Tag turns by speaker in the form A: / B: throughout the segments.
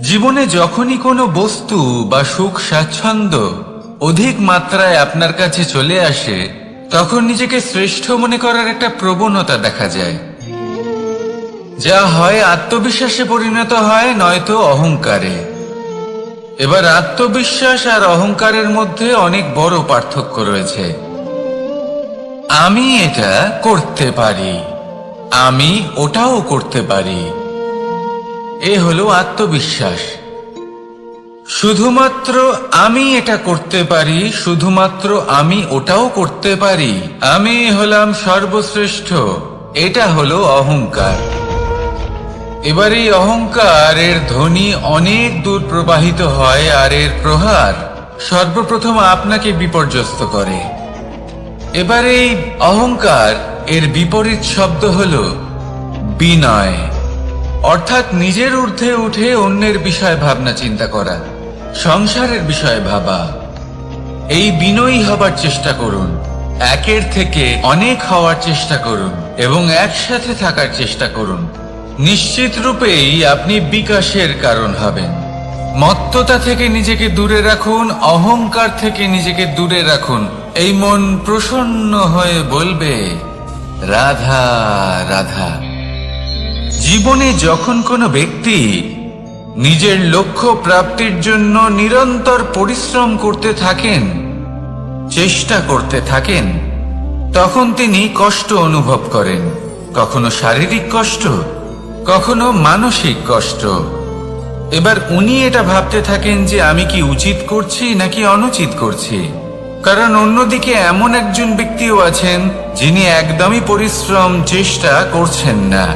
A: জীবনে যখনই কোনো বস্তু বা সুখ স্বাচ্ছন্দ্য অধিক মাত্রায় আপনার কাছে চলে আসে, তখন নিজেকে শ্রেষ্ঠ মনে করার একটা প্রবণতা দেখা যায়, যা হয় আত্মবিশ্বাসে পরিণত হয়, নয়তো অহংকারে। এবার আত্মবিশ্বাস আর অহংকারের মধ্যে অনেক বড় পার্থক্য রয়েছে। আমি এটা করতে পারি, আমি ওটাও করতে পারি, এ হলো আত্মবিশ্বাস। শুধুমাত্র আমি এটা করতে পারি, শুধুমাত্র আমি ওটাও করতে পারি, আমি হলাম সর্বশ্রেষ্ঠ, এটা হলো অহংকার। এবার এই অহংকারের ধ্বনি অনেক দূর প্রবাহিত হয়, আর এর প্রহার সর্বপ্রথম আপনাকে বিপর্যস্ত করে। এবার এই অহংকার এর বিপরীত শব্দ হলো বিনয়, অর্থাৎ নিজের ঊর্ধ্বে উঠে অন্যের বিষয়ে ভাবনা চিন্তা করা, সংসারের বিষয়ে ভাবা। এই বিনয়ী হবার চেষ্টা করুন, একের থেকে অনেক হওয়ার চেষ্টা করুন এবং একসাথে থাকার চেষ্টা করুন। নিশ্চিত রূপেই আপনি বিকাশের কারণ হবেন। মত্ততা থেকে নিজেকে দূরে রাখুন, অহংকার থেকে নিজেকে দূরে রাখুন। এই মন প্রসন্ন হয়ে বলবে, রাধা রাধা। জীবনে যখন কোনো ব্যক্তি নিজের লক্ষ্য প্রাপ্তির জন্য নিরন্তর পরিশ্রম করতে থাকেন, চেষ্টা করতে থাকেন, তখন তিনি কষ্ট অনুভব করেন। কখনো শারীরিক কষ্ট, কখনো মানসিক কষ্ট। এবার উনি এটা ভাবতে থাকেন যে আমি কি উচিত করছি নাকি অনুচিত করছি। কারণ অন্যদিকে এমন একজন ব্যক্তিও আছেন যিনি একদমই পরিশ্রম চেষ্টা করছেন না।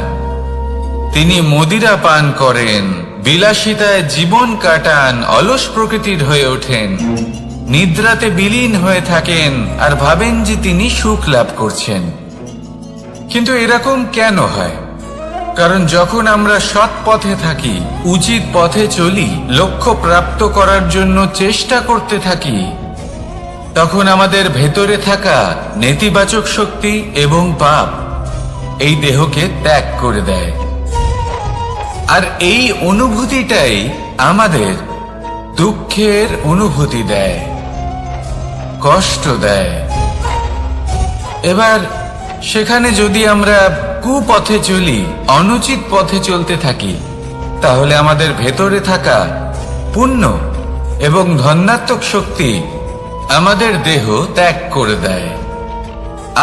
A: তিনি মদিরা পান করেন, বিলাসিতায় জীবন কাটান, অলস প্রকৃতির হয়ে ওঠেন, নিদ্রাতে বিলীন হয়ে থাকেন আর ভাবেন যে তিনি সুখ লাভ করছেন। কিন্তু এরকম কেন হয়? কারণ যখন আমরা সৎ পথে থাকি, উচিত পথে চলি, লক্ষ্য প্রাপ্ত করার জন্য চেষ্টা করতে থাকি, তখন আমাদের ভেতরে থাকা নেতিবাচক শক্তি এবং পাপ এই দেহকে ত্যাগ করে দেয়। আর এই অনুভূতিটাই আমাদের দুঃখের অনুভূতি দেয়, কষ্ট দেয়। এবার সেখানে যদি আমরা কুপথে চলি, অনুচিত পথে চলতে থাকি, তাহলে আমাদের ভেতরে থাকা পুণ্য এবং ধনাত্মক শক্তি আমাদের দেহ ত্যাগ করে দেয়।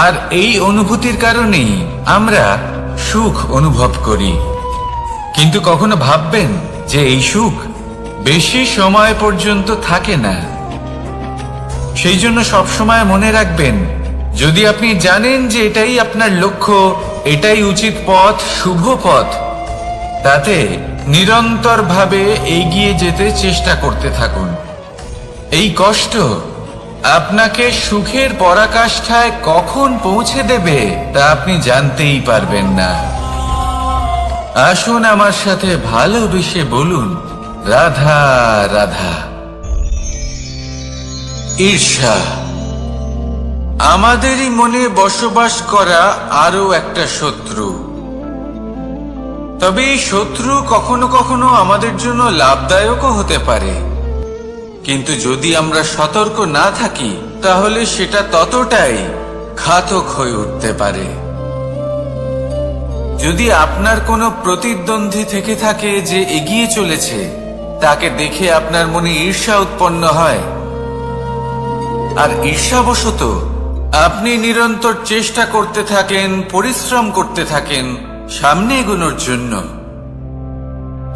A: আর এই অনুভূতির কারণেই আমরা সুখ অনুভব করি। কিন্তু কখনো ভাববেন যে এই সুখ বেশি সময় পর্যন্ত থাকে না। সেই জন্য সবসময় মনে রাখবেন, যদি আপনি জানেন যে এটাই আপনার লক্ষ্য, এটাই উচিত পথ, শুভ পথ, তাতে নিরন্তরভাবে এগিয়ে যেতে চেষ্টা করতে থাকুন। এই কষ্ট আপনাকে সুখের পরাকাষ্ঠায় কখন পৌঁছে দেবে তা আপনি জানতেই পারবেন না। আসুন আমার সাথে ভালোবেসে বলুন, রাধা রাধা। ঈর্ষা আমাদেরই মনে বসবাস করা আরো একটা শত্রু। তবে এই শত্রু কখনো কখনো আমাদের জন্য লাভদায়কও হতে পারে। কিন্তু যদি আমরা সতর্ক না থাকি, তাহলে সেটা ততটাই ঘাতক হয়ে উঠতে পারে। যদি আপনার কোনো প্রতিদ্বন্দ্বী থেকে থাকে যে এগিয়ে চলেছে, তাকে দেখে আপনার মনে ঈর্ষা উৎপন্ন হয়, আর ঈর্ষাবশত আপনি নিরন্তর চেষ্টা করতে থাকেন, পরিশ্রম করতে থাকেন সামনে এগোনোর জন্য,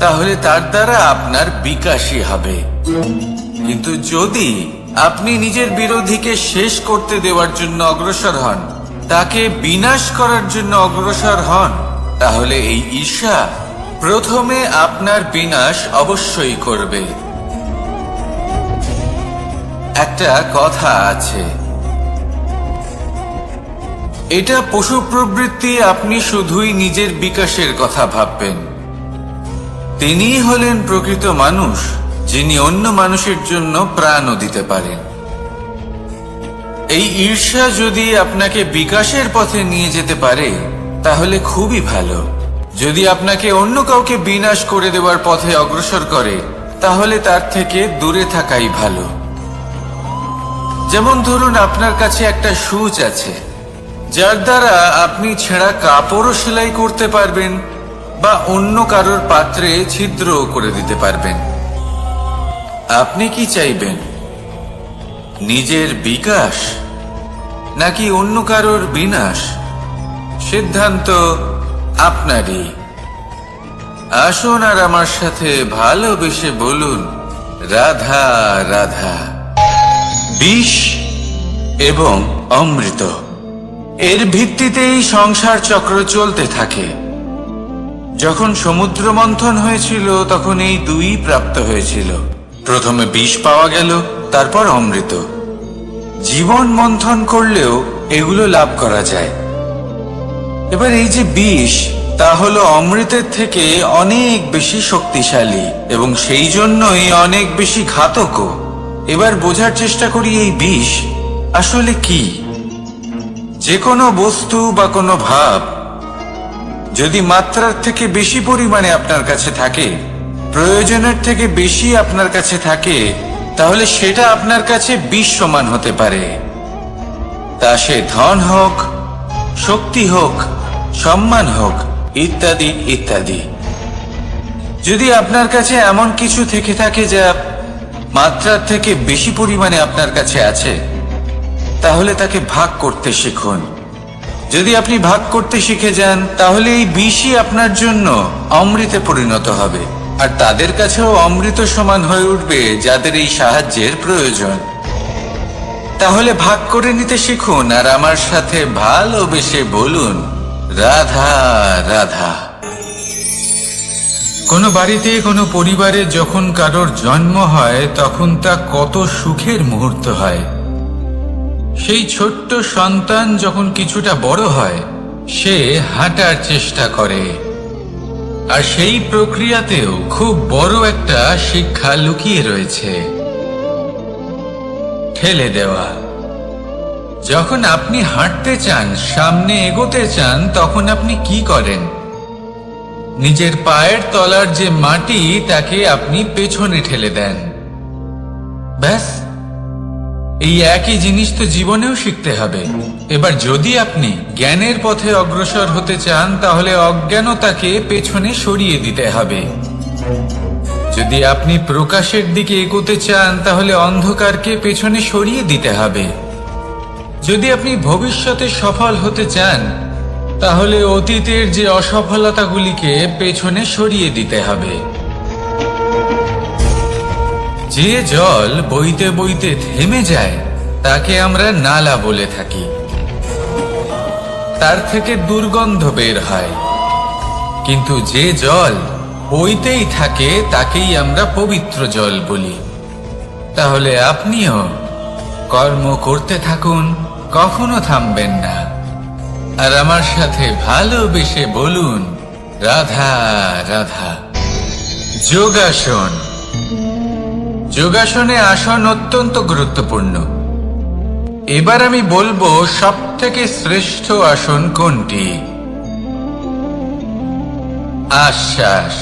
A: তাহলে তার দ্বারা আপনার বিকাশই হবে। কিন্তু যদি আপনি নিজের বিরোধীকে শেষ করতে দেওয়ার জন্য অগ্রসর হন, তাকে বিনাশ করার জন্য অগ্রসর হন, তাহলে এই ঈর্ষা প্রথমে আপনার বিনাশ অবশ্যই করবে। একটা কথা আছে, এটা পশু প্রবৃত্তি, আপনি শুধুই নিজের বিকাশের কথা ভাববেন। তিনিই হলেন প্রকৃত মানুষ, যিনি অন্য মানুষের জন্য প্রাণও দিতে পারেন। এই ঈর্ষা যদি আপনাকে বিকাশের পথে নিয়ে যেতে পারে, তাহলে খুবই ভালো। যদি আপনাকে অন্য কাউকে বিনাশ করে দেওয়ার পথে অগ্রসর করে, তাহলে তার থেকে দূরে থাকাই ভালো। যেমন ধরুন, আপনার কাছে একটা সূচ আছে, যার দ্বারা আপনি ছেঁড়া কাপড়ও সেলাই করতে পারবেন বা অন্য কারোর পাত্রে ছিদ্র করে দিতে পারবেন। আপনি কি চাইবেন, নিজের বিকাশ নাকি অন্য কারোর বিনাশ? সিদ্ধান্ত আপনারই। আসুন আর আমার সাথে ভালোবেসে বলুন, রাধা রাধা। বিষ এবং অমৃত, এর ভিত্তিতেই সংসার চক্র চলতে থাকে। যখন সমুদ্র মন্থন হয়েছিল তখন এই দুই প্রাপ্ত হয়েছিল। প্রথমে বিষ পাওয়া গেল, তারপর অমৃত। জীবন মন্থন করলেও এগুলো লাভ করা যায়। এবার এই যে বিষ, তা হলো অমৃতের থেকে অনেক বেশি শক্তিশালী এবং সেই জন্যই অনেক বেশি ঘাতকও। এবার বোঝার চেষ্টা করি এই বিষ আসলে কি। যে কোনো বস্তু বা কোনো ভাব যদি মাত্রার থেকে বেশি পরিমাণে আপনার কাছে থাকে, প্রয়োজনের থেকে বেশি আপনার কাছে থাকে, তাহলে সেটা আপনার কাছে বিষ সমান হতে পারে। তা সে ধন হোক, শক্তি হোক, সম্মান হোক, ইত্যাদি ইত্যাদি। যদি আপনার কাছে এমন কিছু থেকে থাকে যা মাত্রার থেকে বেশি পরিমাণে আপনার কাছে আছে, তাহলে তাকে ভাগ করতে শিখুন। যদি আপনি ভাগ করতে শিখে যান, তাহলে এই বিষই আপনার জন্য অমৃতে পরিণত হবে, আর তাদের কাছেও অমৃত সমান হয়ে উঠবে যাদের এই সাহায্যের প্রয়োজন। তাহলে ভাগ করে নিতে শিখুন আর আমার সাথে ভালোবেসে বলুন, রাধা রাধা। কোনো বাড়িতে, কোনো পরিবারে যখন কারোর জন্ম হয়, তখন তা কত সুখের মুহূর্ত হয়। সেই ছোট্ট সন্তান যখন কিছুটা বড় হয়, সে হাঁটার চেষ্টা করে, আর সেই প্রক্রিয়াতেও খুব বড় একটা শিক্ষা লুকিয়ে রয়েছে, ঠেলে দেওয়া। যখন আপনি হাঁটতে চান, সামনে এগোতে চান, তখন আপনি কি করেন? নিজের পায়ের তলার যে মাটি, তাকে আপনি পেছনে ঠেলে দেন। ব্যাস, এই একই জিনিস তো জীবনেও শিখতে হবে। এবার যদি আপনি জ্ঞানের পথে অগ্রসর হতে চান, তাহলে অজ্ঞানতাকে পেছনে সরিয়ে দিতে হবে। যদি আপনি প্রকাশের দিকে এগোতে চান, তাহলে অন্ধকারকে পেছনে সরিয়ে দিতে হবে। যদি আপনি ভবিষ্যতে সফল হতে চান, তাহলে অতীতের যে অসফলতাগুলিকে পেছনে সরিয়ে দিতে হবে। যে জল বইতে বইতে থেমে যায়, তাকে আমরা নালা বলে থাকি। তার থেকে দুর্গন্ধ বের হয়। কিন্তু যে জল বইতেই থাকে, তাকেই আমরা পবিত্র জল বলি। তাহলে আপনিও কর্ম করতে থাকুন, কখনো থামবেন না। আর আমার সাথে ভালোবেসে বলুন, রাধা রাধা। যোগাসন। যোগাসনে আসন অত্যন্ত গুরুত্বপূর্ণ। এবার আমি বলবো সবথেকে শ্রেষ্ঠ আসন কোনটি। আশ্বাস।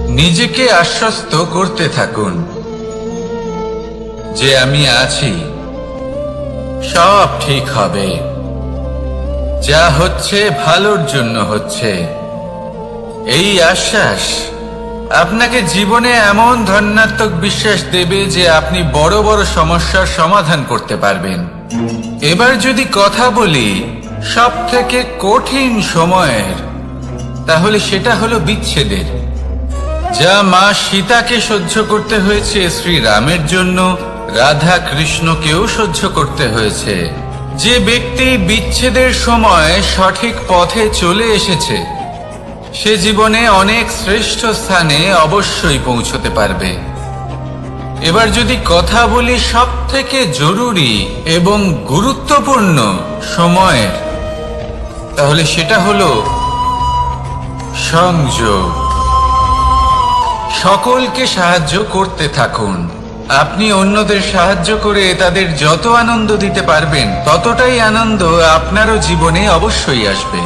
A: নিজেকে আশ্বস্ত করতে থাকুন যে আমি আছি, সব ঠিক হবে, যা হচ্ছে ভালোর জন্য হচ্ছে। এই আশ্বাস আপনাকে জীবনে এমন ধনাত্মক বিশ্বাস দেবে যে আপনি বড় বড় সমস্যার সমাধান করতে পারবেন। এবার যদি কথা বলি সব থেকে কঠিন সময়ের, তাহলে সেটা হলো বিচ্ছেদের। যা মা সীতাকে সহ্য করতে হয়েছে শ্রীরামের জন্য, রাধা কৃষ্ণকেও সহ্য করতে হয়েছে। যে ব্যক্তি বিচ্ছেদের সময় সঠিক পথে চলে এসেছে, সে জীবনে অনেক শ্রেষ্ঠ স্থানে অবশ্যই পৌঁছতে পারবে। এবার যদি কথা বলি সব থেকে জরুরি এবং গুরুত্বপূর্ণ সময়ের, তাহলে সেটা হলো সংযোগ। সকলকে সাহায্য করতে থাকুন। আপনি অন্যদের সাহায্য করে তাদের যত আনন্দ দিতে পারবেন, ততটাই আনন্দ আপনারও জীবনে অবশ্যই আসবে।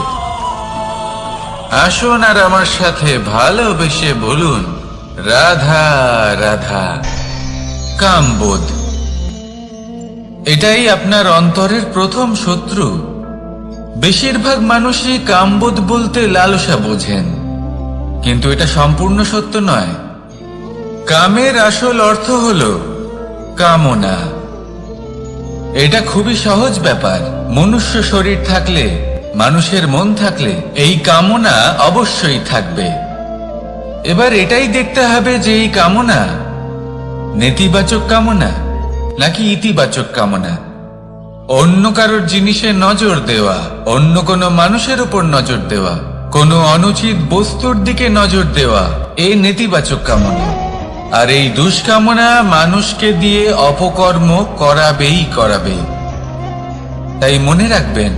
A: আসুন আর আমার সাথে ভালোবেসে বলুন, রাধা রাধা। কামবোধ, এটাই আপনার অন্তরের প্রথম শত্রু। বেশিরভাগ মানুষই কামবোধ বলতে লালসা বোঝেন, কিন্তু এটা সম্পূর্ণ সত্য নয়। কামের আসল অর্থ হল কামনা। এটা খুবই সহজ ব্যাপার। মনুষ্য শরীর থাকলে, মানুষের মন থাকলে এই কামনা অবশ্যই থাকবে। এবার এটাই দেখতে হবে যে এই কামনা নেতিবাচক কামনা নাকি ইতিবাচক কামনা। অন্য কারোর জিনিসে নজর দেওয়া, অন্য কোনো মানুষের উপর নজর দেওয়া, কোনো অনুচিত বস্তুর দিকে নজর দেওয়া, এই নেতিবাচক কামনা। আর এই দুষ্কামনা মানুষকে দিয়ে অপকর্ম করাবে। তাই মনে রাখবেন,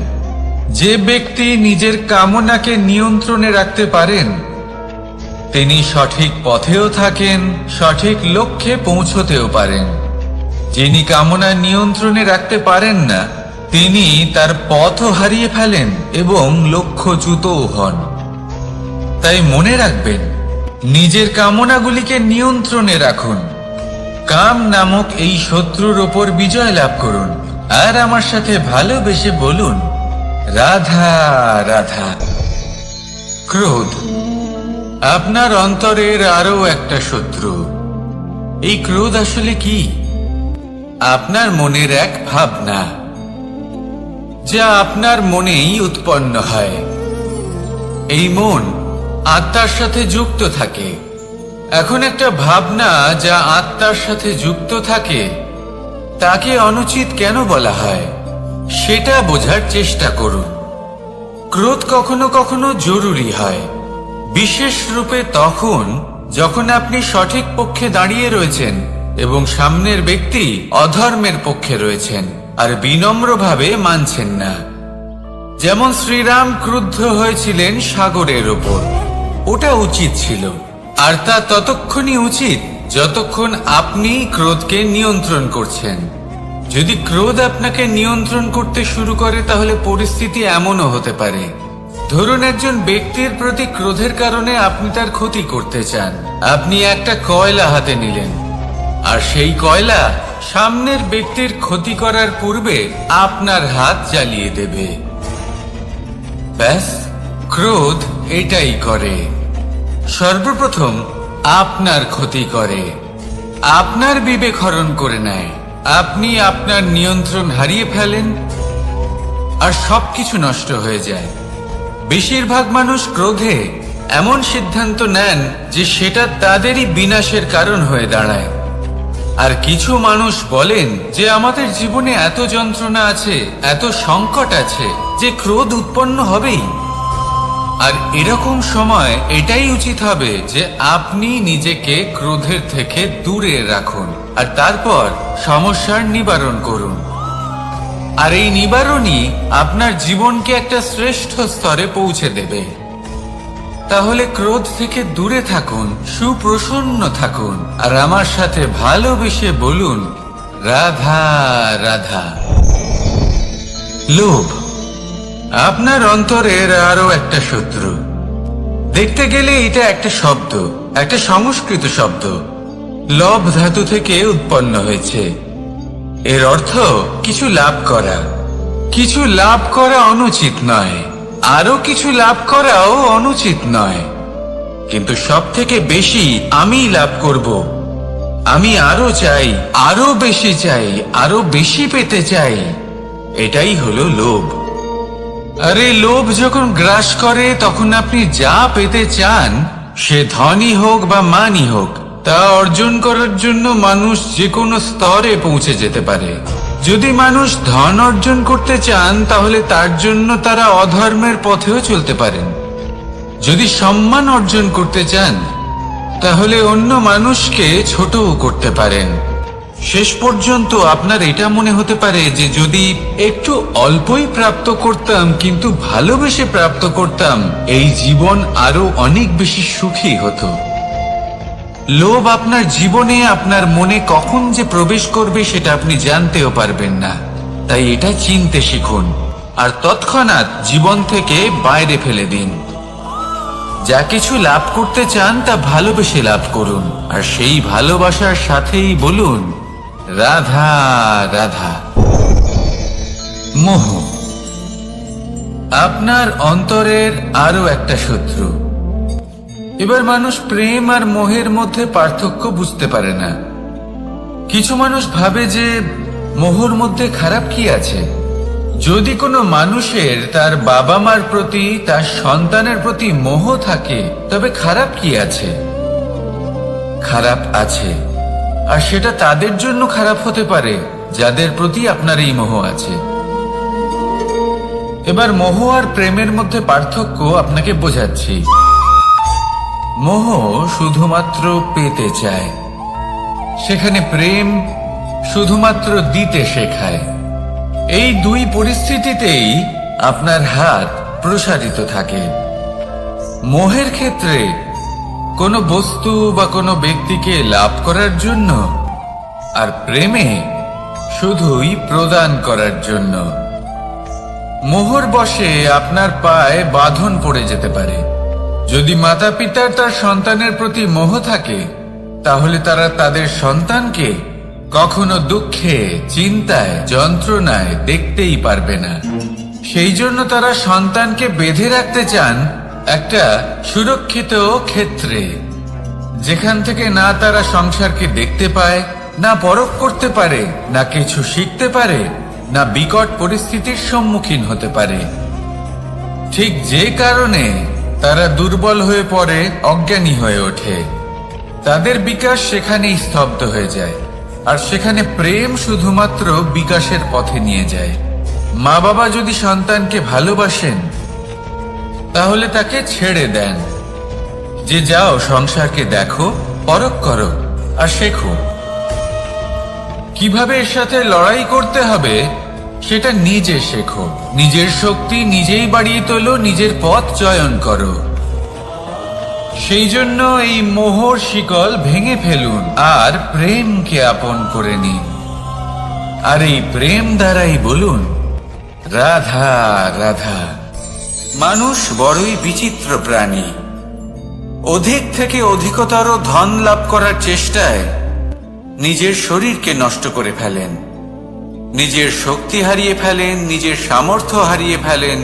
A: যে ব্যক্তি নিজের কামনাকে নিয়ন্ত্রণে রাখতে পারেন তিনি সঠিক পথেও থাকেন, সঠিক লক্ষ্যে পৌঁছতেও পারেন। যিনি কামনা নিয়ন্ত্রণে রাখতে পারেন না তিনি তার পথও হারিয়ে ফেলেন এবং লক্ষ্যচ্যুতও হন। তাই মনে রাখবেন, নিজের কামনাগুলিকে নিয়ন্ত্রণে রাখুন। কাম নামক এই শত্রুর ওপর বিজয় লাভ করুন আর আমার সাথে ভালোবেসে বলুন, রাধা রাধা। ক্রোধ, আপনার অন্তরের আরো একটা শত্রু। এই ক্রোধ আসলে কি? আপনার মনের এক ভাবনা, যা আপনার মনেই উৎপন্ন হয়। এই মন আত্মার সাথে যুক্ত থাকে। এখন একটা ভাবনা যা আত্মার সাথে যুক্ত থাকে তাকে অনুচিত কেন বলা হয় সেটা বোঝার চেষ্টা করুন। ক্রোধ কখনো কখনো জরুরি হয়, বিশেষ রূপে তখন যখন আপনি সঠিক পক্ষে দাঁড়িয়ে রয়েছেন এবং সামনের ব্যক্তি অধর্মের পক্ষে রয়েছেন আর বিনম্রভাবে মানছেন না। যেমন শ্রীরাম ক্রুদ্ধ হয়েছিলেন সাগরের ওপর। ওটা উচিত ছিল, আর তা ততক্ষণই উচিত যতক্ষণ আপনি ক্রোধকে নিয়ন্ত্রণ করছেন। যদি ক্রোধ আপনাকে নিয়ন্ত্রণ করতে শুরু করে তাহলে পরিস্থিতি এমনও হতে পারে, ধরুন একজন ব্যক্তির প্রতি ক্রোধের কারণে আপনি তার ক্ষতি করতে চান। আপনি একটা কয়লা হাতে নিলেন আর সেই কয়লা সামনের ব্যক্তির ক্ষতি করার পূর্বে আপনার হাত জ্বালিয়ে দেবে। ব্যাস, ক্রোধ এটাই করে। সর্বপ্রথম আপনার ক্ষতি করে, আপনার বিবেক হরণ করে নেয়। আপনি আপনার নিয়ন্ত্রণ হারিয়ে ফেলেন আর সবকিছু নষ্ট হয়ে যায়। বেশিরভাগ মানুষ ক্রোধে এমন সিদ্ধান্ত নেন যে সেটা তাদেরই বিনাশের কারণ হয়ে দাঁড়ায়। আর কিছু মানুষ বলেন যে আমাদের জীবনে এত যন্ত্রণা আছে, এত সংকট আছে যে ক্রোধ উৎপন্ন হবেই। আর এরকম সময় এটাই উচিত হবে যে আপনি নিজেকে ক্রোধের থেকে দূরে রাখুন আর তারপর সমস্যার নিবারণ করুন। আর এই নিবারণই আপনার জীবনকে একটা শ্রেষ্ঠ স্তরে পৌঁছে দেবে। তাহলে ক্রোধ থেকে দূরে থাকুন, সুপ্রসন্ন থাকুন আর আমার সাথে ভালোবেসে বলুন, রাধা রাধা। লোভ, আপনার অন্তরের আরো একটা শত্রু। দেখতে গেলে এটা একটা শব্দ, একটা সংস্কৃত শব্দ। লব ধাতু থেকে উৎপন্ন হয়েছে। এর অর্থ কিছু লাভ করা। কিছু লাভ করা অনুচিত নয়, আরো কিছু লাভ করাও অনুচিত নয়, কিন্তু সব থেকে বেশি আমি লাভ করব। আমি আরো চাই, আরো বেশি চাই, আরো বেশি পেতে চাই। এটাই হলো লোভ। আরে লোভ যখন গ্রাস করে তখন আপনি যা পেতে চান, সে ধনই হোক বা মানই হোক, তা অর্জন করার জন্য মানুষ যে কোনো স্তরে পৌঁছে যেতে পারে। যদি মানুষ ধন অর্জন করতে চান তাহলে তার জন্য তারা অধর্মের পথেও চলতে পারেন। যদি সম্মান অর্জন করতে চান তাহলে অন্য মানুষকে ছোটও করতে পারেন। শেষ পর্যন্ত আপনার এটা মনে হতে পারে যে যদি একটু অল্পই প্রাপ্ত করতাম কিন্তু ভালোবেসে প্রাপ্ত করতাম, এই জীবন আরো অনেক বেশি সুখী হতো। লোভ আপনার জীবনে, আপনার মনে কখন যে প্রবেশ করবে সেটা আপনি জানতেও পারবেন না। তাই এটা চিনতে শিখুন আর তৎক্ষণাৎ জীবন থেকে বাইরে ফেলে দিন। যা কিছু লাভ করতে চান তা ভালোবেসে লাভ করুন, আর সেই ভালোবাসার সাথেই বলুন রাধা রাধা। মোহ আপনার অন্তরের আরো একটা শত্রু। এবার মানুষ প্রেম আর মোহের মধ্যে পার্থক্য বুঝতে পারে না। কিছু মানুষ ভাবে যে মোহর মধ্যে খারাপ কি আছে। যদি কোনো মানুষের তার বাবা মার প্রতি, তার সন্তানের প্রতি মোহ থাকে, তবে খারাপ কি আছে? খারাপ আছে, আর সেটা তাদের জন্য খারাপ হতে পারে যাদের প্রতি আপনার এই মোহ আছে। এবার মোহ আর প্রেমের মধ্যে পার্থক্য আপনাকে বোঝাচ্ছি। মোহ শুধুমাত্র পেতে চায়, সেখানে প্রেম শুধুমাত্র দিতে শেখায়। এই দুই পরিস্থিতিতেই আপনার হাত প্রসারিত থাকে। মোহের ক্ষেত্রে কোনো বস্তু বা কোনো ব্যক্তিকে লাভ করার জন্য, আর প্রেমে শুধুই প্রদান করার জন্য। মোহর বশে আপনার পায়ে বাঁধন পড়ে যেতে পারে। যদি মাতা পিতার তার সন্তানের প্রতি মোহ থাকে, তাহলে তারা তাদের সন্তানকে কখনো দুঃখে, চিন্তায়, যন্ত্রণায় দেখতেই পারবে না। সেই জন্য তারা সন্তানকে বেঁধে রাখতে চান একটা সুরক্ষিত ক্ষেত্রে, যেখান থেকে না তারা সংসারকে দেখতে পায়, না পরখ করতে পারে, না কিছু শিখতে পারে, না বিকট পরিস্থিতির সম্মুখীন হতে পারে। ঠিক যে কারণে তারা দুর্বল হয়ে পড়ে, অজ্ঞানী হয়ে ওঠে। তাদের বিকাশ সেখানেই স্তব্ধ হয়ে যায়, আর সেখানে প্রেম শুধুমাত্র বিকাশের পথে নিয়ে যায়। মা বাবা যদি সন্তানকে ভালোবাসেন, তাহলে তাকে ছেড়ে দেন যে যাও সংসারকে দেখো, পরখ করো আর শেখো। কিভাবে এর সাথে লড়াই করতে হবে সেটা নিজে শেখো। নিজের শক্তি নিজেই বাড়িয়ে তোলো, নিজের পথ চয়ন করো। সেই জন্য এই মোহর শিকল ভেঙে ফেলুন আর প্রেমকে আপন করে নিন। আর এই প্রেম দ্বারাই বলুন রাধা রাধা। মানুষ বড়ই বিচিত্র প্রাণী। অধিক থেকে অধিকতর ধন লাভ করার চেষ্টায় নিজের শরীরকে নষ্ট করে ফেলেন, নিজের শক্তি হারিয়ে ফেলেন, নিজের সামর্থ্য হারিয়ে ফেলেন।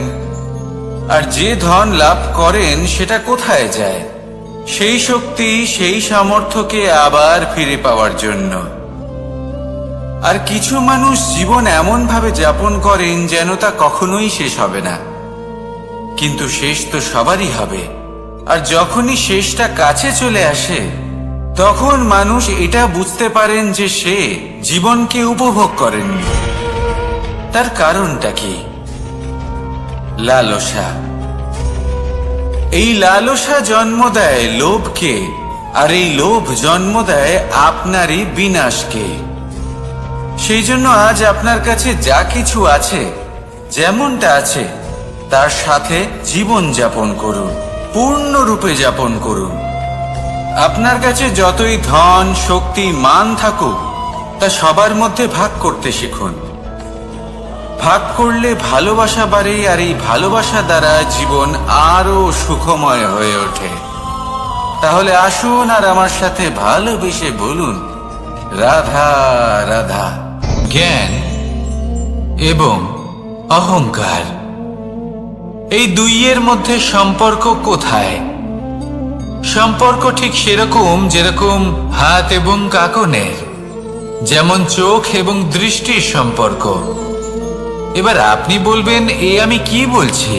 A: আর যে ধন লাভ করেন সেটা কোথায় যায়? সেই শক্তি, সেই সামর্থ্যকে আবার ফিরে পাওয়ার জন্য। আর কিছু মানুষ জীবন এমন ভাবে যাপন করেন যেন তা কখনোই শেষ হবে না। কিন্তু শেষ তো সবারই হবে। আর যখনই শেষটা কাছে চলে আসে, তখন মানুষ এটা বুঝতে পারেন যে সে জীবনকে উপভোগ করেননি। তার কারণটা কি? লালসা। এই লালসা জন্ম দেয় লোভকে, আর এই লোভ জন্ম দেয় আপনারই বিনাশকে। সেই জন্য আজ আপনার কাছে যা কিছু আছে, যেমনটা আছে, তার সাথে জীবন যাপন করুন, পূর্ণরূপে যাপন করুন। আপনার কাছে যতই ধন, শক্তি, মান থাকুক, তা সবার মধ্যে ভাগ করতে শিখুন। ভাগ করলে ভালোবাসা বাড়ে, আর এই ভালোবাসা দ্বারা জীবন আরো সুখময় হয়ে ওঠে। তাহলে আসুন আর আমার সাথে ভালোবেসে বলুন রাধা রাধা। জ্ঞান এবং অহংকার, এই দুইয়ের মধ্যে সম্পর্ক কোথায়? সম্পর্ক ঠিক সেরকম যেরকম হাত এবং কাঁকনের, যেমন চোখ এবং দৃষ্টির সম্পর্ক। এবার আপনি বলবেন, এ আমি কি বলছি?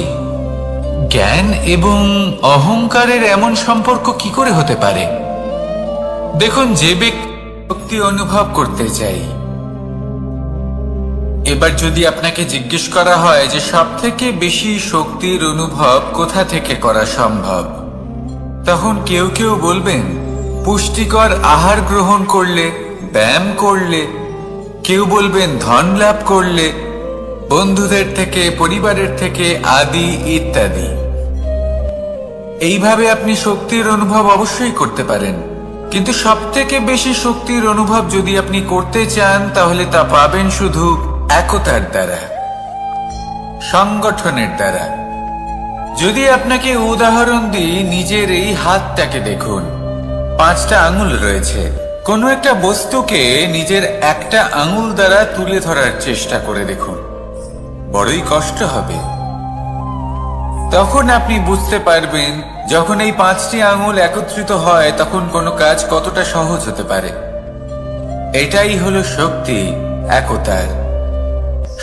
A: জ্ঞান এবং অহংকারের এমন সম্পর্ক কি করে হতে পারে? দেখুন, যে ব্যক্তি শক্তি অনুভব করতে চাই, এবার যদি আপনাকে জিজ্ঞেস করা হয় যে সব থেকে বেশি শক্তির অনুভব কোথা থেকে করা সম্ভব, তখন কেউ কেউ বলবেন পুষ্টিকর আহার গ্রহণ করলে, ব্যায়াম করলে। কেউ বলবেন ধন লাভ করলে, বন্ধুদের থেকে, পরিবারের থেকে, আদি ইত্যাদি। এইভাবে আপনি শক্তির অনুভব অবশ্যই করতে পারেন, কিন্তু সব থেকে বেশি শক্তির অনুভব যদি আপনি করতে চান, তাহলে তা পাবেন শুধু একতার দ্বারা, সংগঠনের দ্বারা। যদি আপনাকে উদাহরণ দিই, নিজের এই হাতটাকে দেখুন, 5টা আঙুল রয়েছে। কোনো একটা বস্তুকে নিজের একটা আঙুল দ্বারা তুলে ধরার চেষ্টা করে দেখুন, বড়ই কষ্ট হবে। তখন আপনি বুঝতে পারবেন, যখন এই 5টি আঙুল একত্রিত হয় তখন কোনো কাজ কতটা সহজ হতে পারে। এটাই হলো শক্তি, একতার।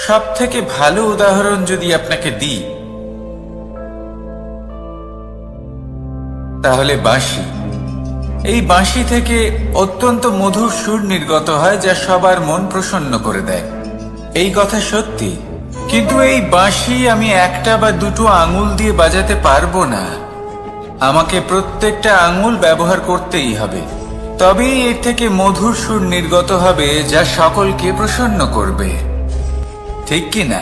A: সব থেকে ভালো উদাহরণ যদি আপনাকে দিই, তাহলে বাঁশি। এই বাঁশি থেকে অত্যন্ত মধুর সুর নির্গত হয়, যা সবার মন প্রসন্ন করে দেয়। এই কথা সত্যি, কিন্তু এই বাঁশি আমি একটা বা দুটো আঙুল দিয়ে বাজাতে পারবো না। আমাকে প্রত্যেকটা আঙুল ব্যবহার করতেই হবে, তবেই এর থেকে মধুর সুর নির্গত হবে, যা সকলকে প্রসন্ন করবে। ঠিক কি না?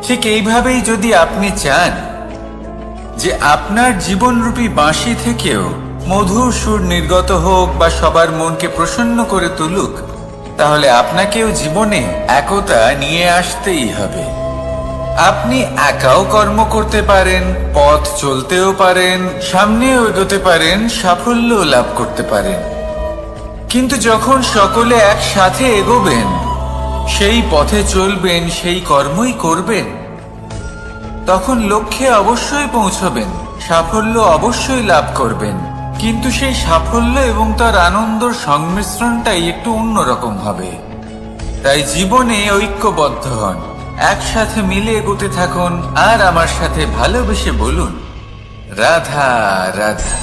A: ঠিক এইভাবেই যদি আপনি চান যে আপনার জীবনরূপী বাঁশি থেকেও মধুর সুর নির্গত হোক বা সবার মনকে প্রসন্ন করে তুলুক, তাহলে আপনাকেও জীবনে একতা নিয়ে আসতেই হবে। আপনি একাও কর্ম করতে পারেন, পথ চলতেও পারেন, সামনেও এগোতে পারেন, সাফল্যও লাভ করতে পারেন। কিন্তু যখন সকলে একসাথে এগোবেন, সেই পথে চলবেন, সেই কর্মই করবেন, তখন লক্ষ্যে অবশ্যই পৌঁছবেন, সাফল্য অবশ্যই লাভ করবেন। কিন্তু সেই সাফল্য এবং তার আনন্দর সংমিশ্রণটাই একটু অন্যরকম হবে। তাই জীবনে ঐক্যবদ্ধ হন, একসাথে মিলে এগোতে থাকুন, আর আমার সাথে ভালোবেসে বলুন, রাধা রাধা।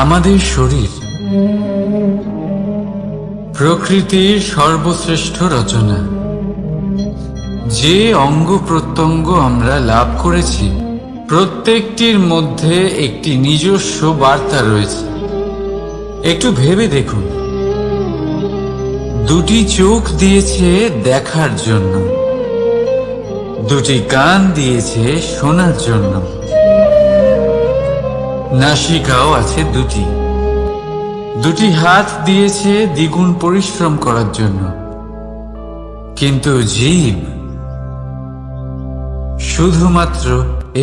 A: আমাদের শরীর প্রকৃতির সর্বশ্রেষ্ঠ রচনা। যে অঙ্গ প্রত্যঙ্গ আমরা লাভ করেছি, প্রত্যেকটির মধ্যে একটি নিজস্ব বার্তা রয়েছে। একটু ভেবে দেখুন, দুটি চোখ দিয়েছে দেখার জন্য, দুটি কান দিয়েছে শোনার জন্য, নাসিকাও আছে দুটি, দুটি হাত দিয়েছে দ্বিগুণ পরিশ্রম করার জন্য। কিন্তু জীব শুধুমাত্র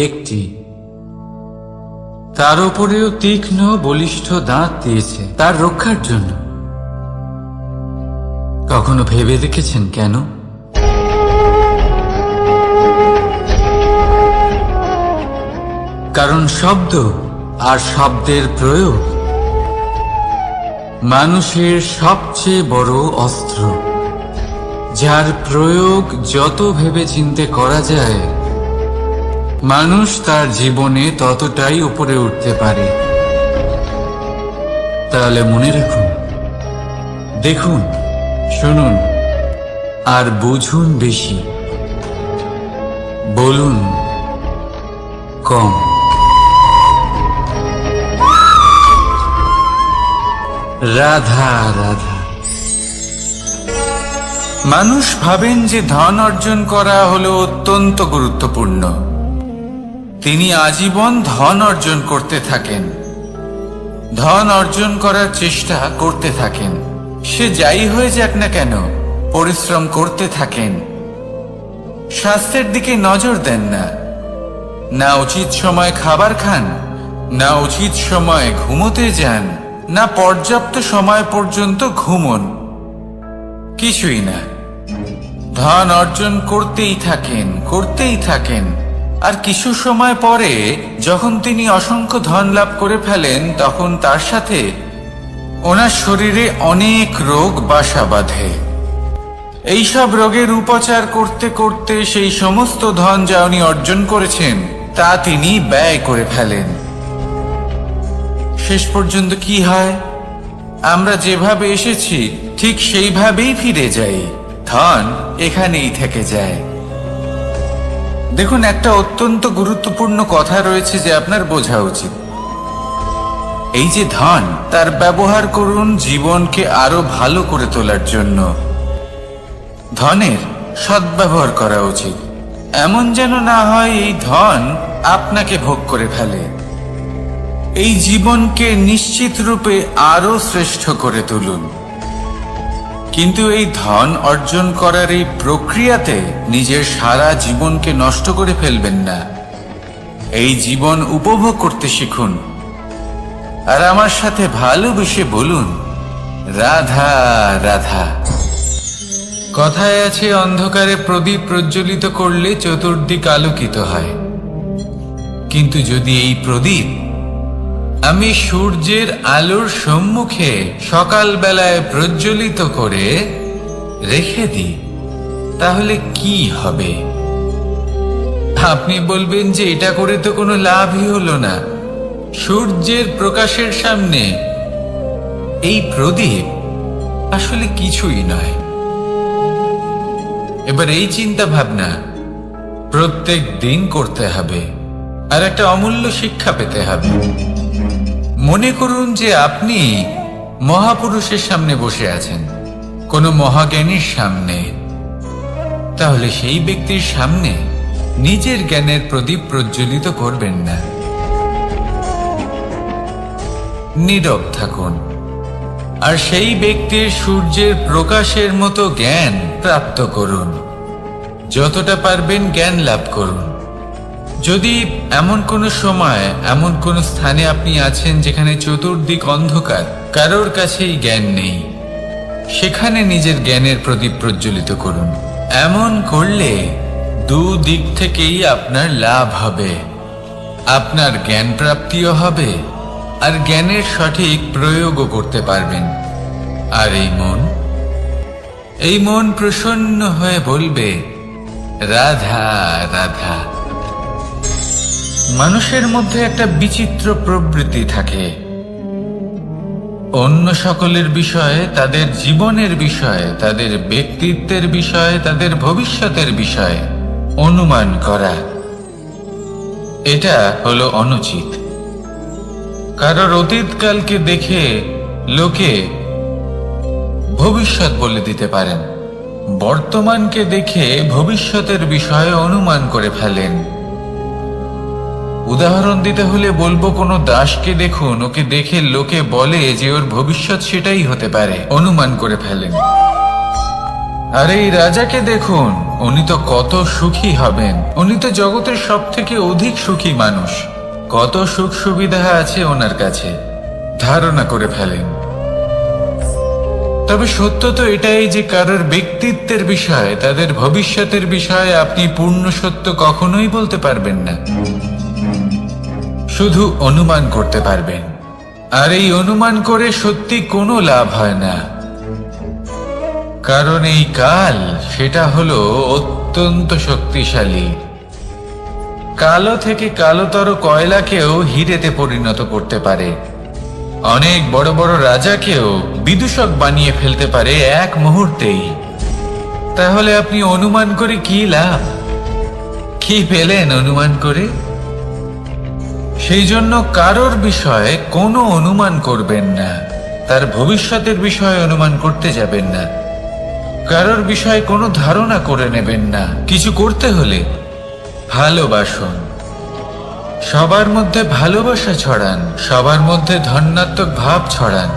A: একটি, তার উপরেও তীক্ষ্ণ বলিষ্ঠ দাঁত দিয়েছে তার রক্ষার জন্য। কখনো ভেবে দেখেছেন কেন? কারণ শব্দ আর শব্দের প্রয়োগ মানুষের সবচেয়ে বড় অস্ত্র, যার প্রয়োগ যত ভেবে চিন্তে করা যায়, মানুষ তার জীবনে ততটাই উপরে উঠতে পারে। তাহলে মনে রাখুন, দেখুন, শুনুন আর বুঝুন বেশি, বলুন কম। রাধা রাধা। মানুষ ভাবেন যে ধন অর্জন করা হলো অত্যন্ত গুরুত্বপূর্ণ। তিনি আজীবন ধন অর্জন করতে থাকেন, ধন অর্জন করার চেষ্টা করতে থাকেন। সে যাই হয়ে যাক না কেন, পরিশ্রম করতে থাকেন। স্বাস্থ্যের দিকে নজর দেন না, না উচিত সময় খাবার খান, না উচিত সময় ঘুমোতে যান, না পর্যাপ্ত সময় পর্যন্ত ঘুমন, কিছুই না। ধন অর্জন করতেই থাকেন, করতেই থাকেন। আর কিছু সময় পরে যখন তিনি অসংখ্য ধন লাভ করে ফেলেন, তখন তার সাথে ওনার শরীরে অনেক রোগ বাসা বাঁধে। এইসব রোগের উপচার করতে করতে সেই সমস্ত ধন যা উনি অর্জন করেছেন, তা তিনি ব্যয় করে ফেলেন। শেষ পর্যন্ত কি হয়? আমরা যেভাবে এসেছি ঠিক সেইভাবেই ফিরে যাই, ধন এখানেই থেকে যায়। দেখুন, একটা অত্যন্ত গুরুত্বপূর্ণ কথা রয়েছে যে আপনার বোঝা উচিত। এই যে ধন, তার ব্যবহার করুন জীবনকে আরো ভালো করে তোলার জন্য। ধনের সদ্ব্যবহার করা উচিত, এমন যেন না হয় এই ধন আপনাকে ভোগ করে ফেলে। এই জীবনকে নিশ্চিত রূপে আরো শ্রেষ্ঠ করে তুলুন, কিন্তু এই ধন অর্জন করার এই প্রক্রিয়াতে নিজের সারা জীবনকে নষ্ট করে ফেলবেন না। এই জীবন উপভোগ করতে শিখুন, আর আমার সাথে ভালোবেসে বলুন, রাধা রাধা। কথায় আছে, অন্ধকারে প্রদীপ প্রজ্বলিত করলে চতুর্দিক আলোকিত হয়। কিন্তু যদি এই প্রদীপ আমি সূর্যের আলোর সম্মুখে সকালবেলায় প্রজ্বলিত করে রেখে দিই, তাহলে কি হবে? আপনি বলবেন যে এটা করে তো কোনো লাভই হলো না। সূর্যের প্রকাশের সামনে এই প্রদীপ আসলে কিছুই নয়। এবার এই চিন্তা ভাবনা প্রত্যেক দিন করতে হবে, আর একটা অমূল্য শিক্ষা পেতে হবে। মনে করুন যে আপনি মহাপুরুষের সামনে বসে আছেন, কোনো মহাজ্ঞানীর সামনে। তাহলে সেই ব্যক্তির সামনে নিজের জ্ঞানের প্রদীপ প্রজ্বলিত করবেন না, নীরব থাকুন, আর সেই ব্যক্তির সূর্যের প্রকাশের মতো জ্ঞান প্রাপ্ত করুন। যতটা পারবেন জ্ঞান লাভ করুন। যদি এমন কোনো সময়, এমন কোনো স্থানে আপনি আছেন যেখানে চতুর্দিক অন্ধকার, কারোর কাছেই জ্ঞান নেই, সেখানে নিজের জ্ঞানের প্রদীপ প্রজ্বলিত করুন। এমন করলে দুদিক থেকেই আপনার লাভ হবে। আপনার জ্ঞান প্রাপ্তিও হবে, আর জ্ঞানের সঠিক প্রয়োগও করতে পারবেন। আর এই মন প্রসন্ন হয়ে বলবে, রাধা রাধা। মানুষের মধ্যে একটা বিচিত্র প্রবৃত্তি থাকে, অন্য সকলের বিষয়ে, তাদের জীবনের বিষয়ে, তাদের ব্যক্তিত্বের বিষয়ে, তাদের ভবিষ্যতের বিষয়ে অনুমান করা। এটা হলো অনুচিত। কারোর অতীতকালকে দেখে লোকে ভবিষ্যৎ বলে দিতে পারেন, বর্তমানকে দেখে ভবিষ্যতের বিষয়ে অনুমান করে ফেলেন। উদাহরণ দিতে হলে বলবো, কোনো দাসকে দেখুন, ওকে দেখে লোকে বলে যে ওর ভবিষ্যৎ সেটাই হতে পারে, অনুমান করে ফেলেন। আর এই রাজাকে দেখুন, উনি তো কত সুখী হবেন, উনি তো জগতের সব থেকে অধিক সুখী মানুষ, কত সুখ সুবিধা আছে ওনার কাছে, ধারণা করে ফেলেন। তবে সত্য তো এটাই যে কারোর ব্যক্তিত্বের বিষয়ে, তাদের ভবিষ্যতের বিষয়ে আপনি পূর্ণ সত্য কখনোই বলতে পারবেন না, শুধু অনুমান করতে পারবেন। আর এই অনুমান করে সত্যি কোনো লাভ হয় না, কারণ এই কাল সেটা হলো অত্যন্ত শক্তিশালী। কালো থেকে কালোতর কয়লাকেও হিরেতে পরিণত করতে পারে, অনেক বড় বড় রাজাকেও বিদূষক বানিয়ে ফেলতে পারে এক মুহূর্তেই। তাহলে আপনি অনুমান করে কি লাভ? কি পেলেন অনুমান করে? সেই জন্য কারোর বিষয়ে কোনো অনুমান করবেন না, তার ভবিষ্যতের বিষয়ে অনুমান করতে যাবেন না, কারোর বিষয়ে কোনো ধারণা করে নেবেন না। কিছু করতে হলে ভালোবাসুন, সবার মধ্যে ভালোবাসা ছড়ান, সবার মধ্যে ধন্যাত্মক ভাব ছড়ান।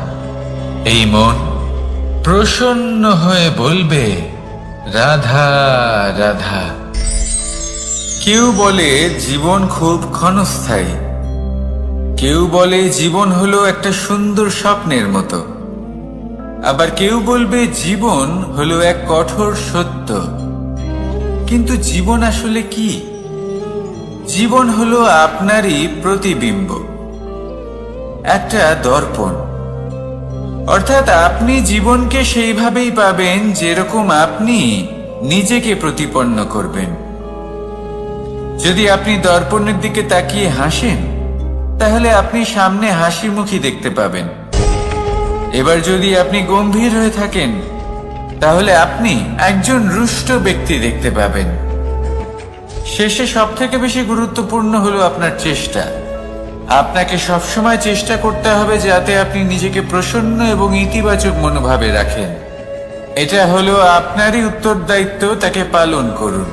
A: এই মন প্রসন্ন হয়ে বলবে, রাধা রাধা। কেউ বলে জীবন খুব ক্ষণস্থায়ী, কেউ বলে জীবন হলো একটা সুন্দর স্বপ্নের মতো, আবার কেউ বলবে জীবন হলো এক কঠোর সত্য। কিন্তু জীবন আসলে কি? জীবন হলো আপনারই প্রতিবিম্ব, একটা দর্পণ। অর্থাৎ আপনি জীবনকে সেইভাবেই পাবেন যেরকম আপনি নিজেকে প্রতিপন্ন করবেন। যদি আপনি দর্পণের দিকে তাকিয়ে হাসেন, তাহলে আপনি সামনে হাসি মুখী দেখতে পাবেন। এবার যদি আপনি গম্ভীর হয়ে থাকেন, তাহলে আপনি একজন রুষ্ট ব্যক্তি দেখতে পাবেন। শেষে সব থেকে বেশি গুরুত্বপূর্ণ হলো আপনার চেষ্টা। আপনাকে সবসময় চেষ্টা করতে হবে যাতে আপনি নিজেকে প্রসন্ন এবং ইতিবাচক মনোভাবে রাখেন। এটা হলো আপনারই উত্তরদায়িত্ব, তাকে পালন করুন।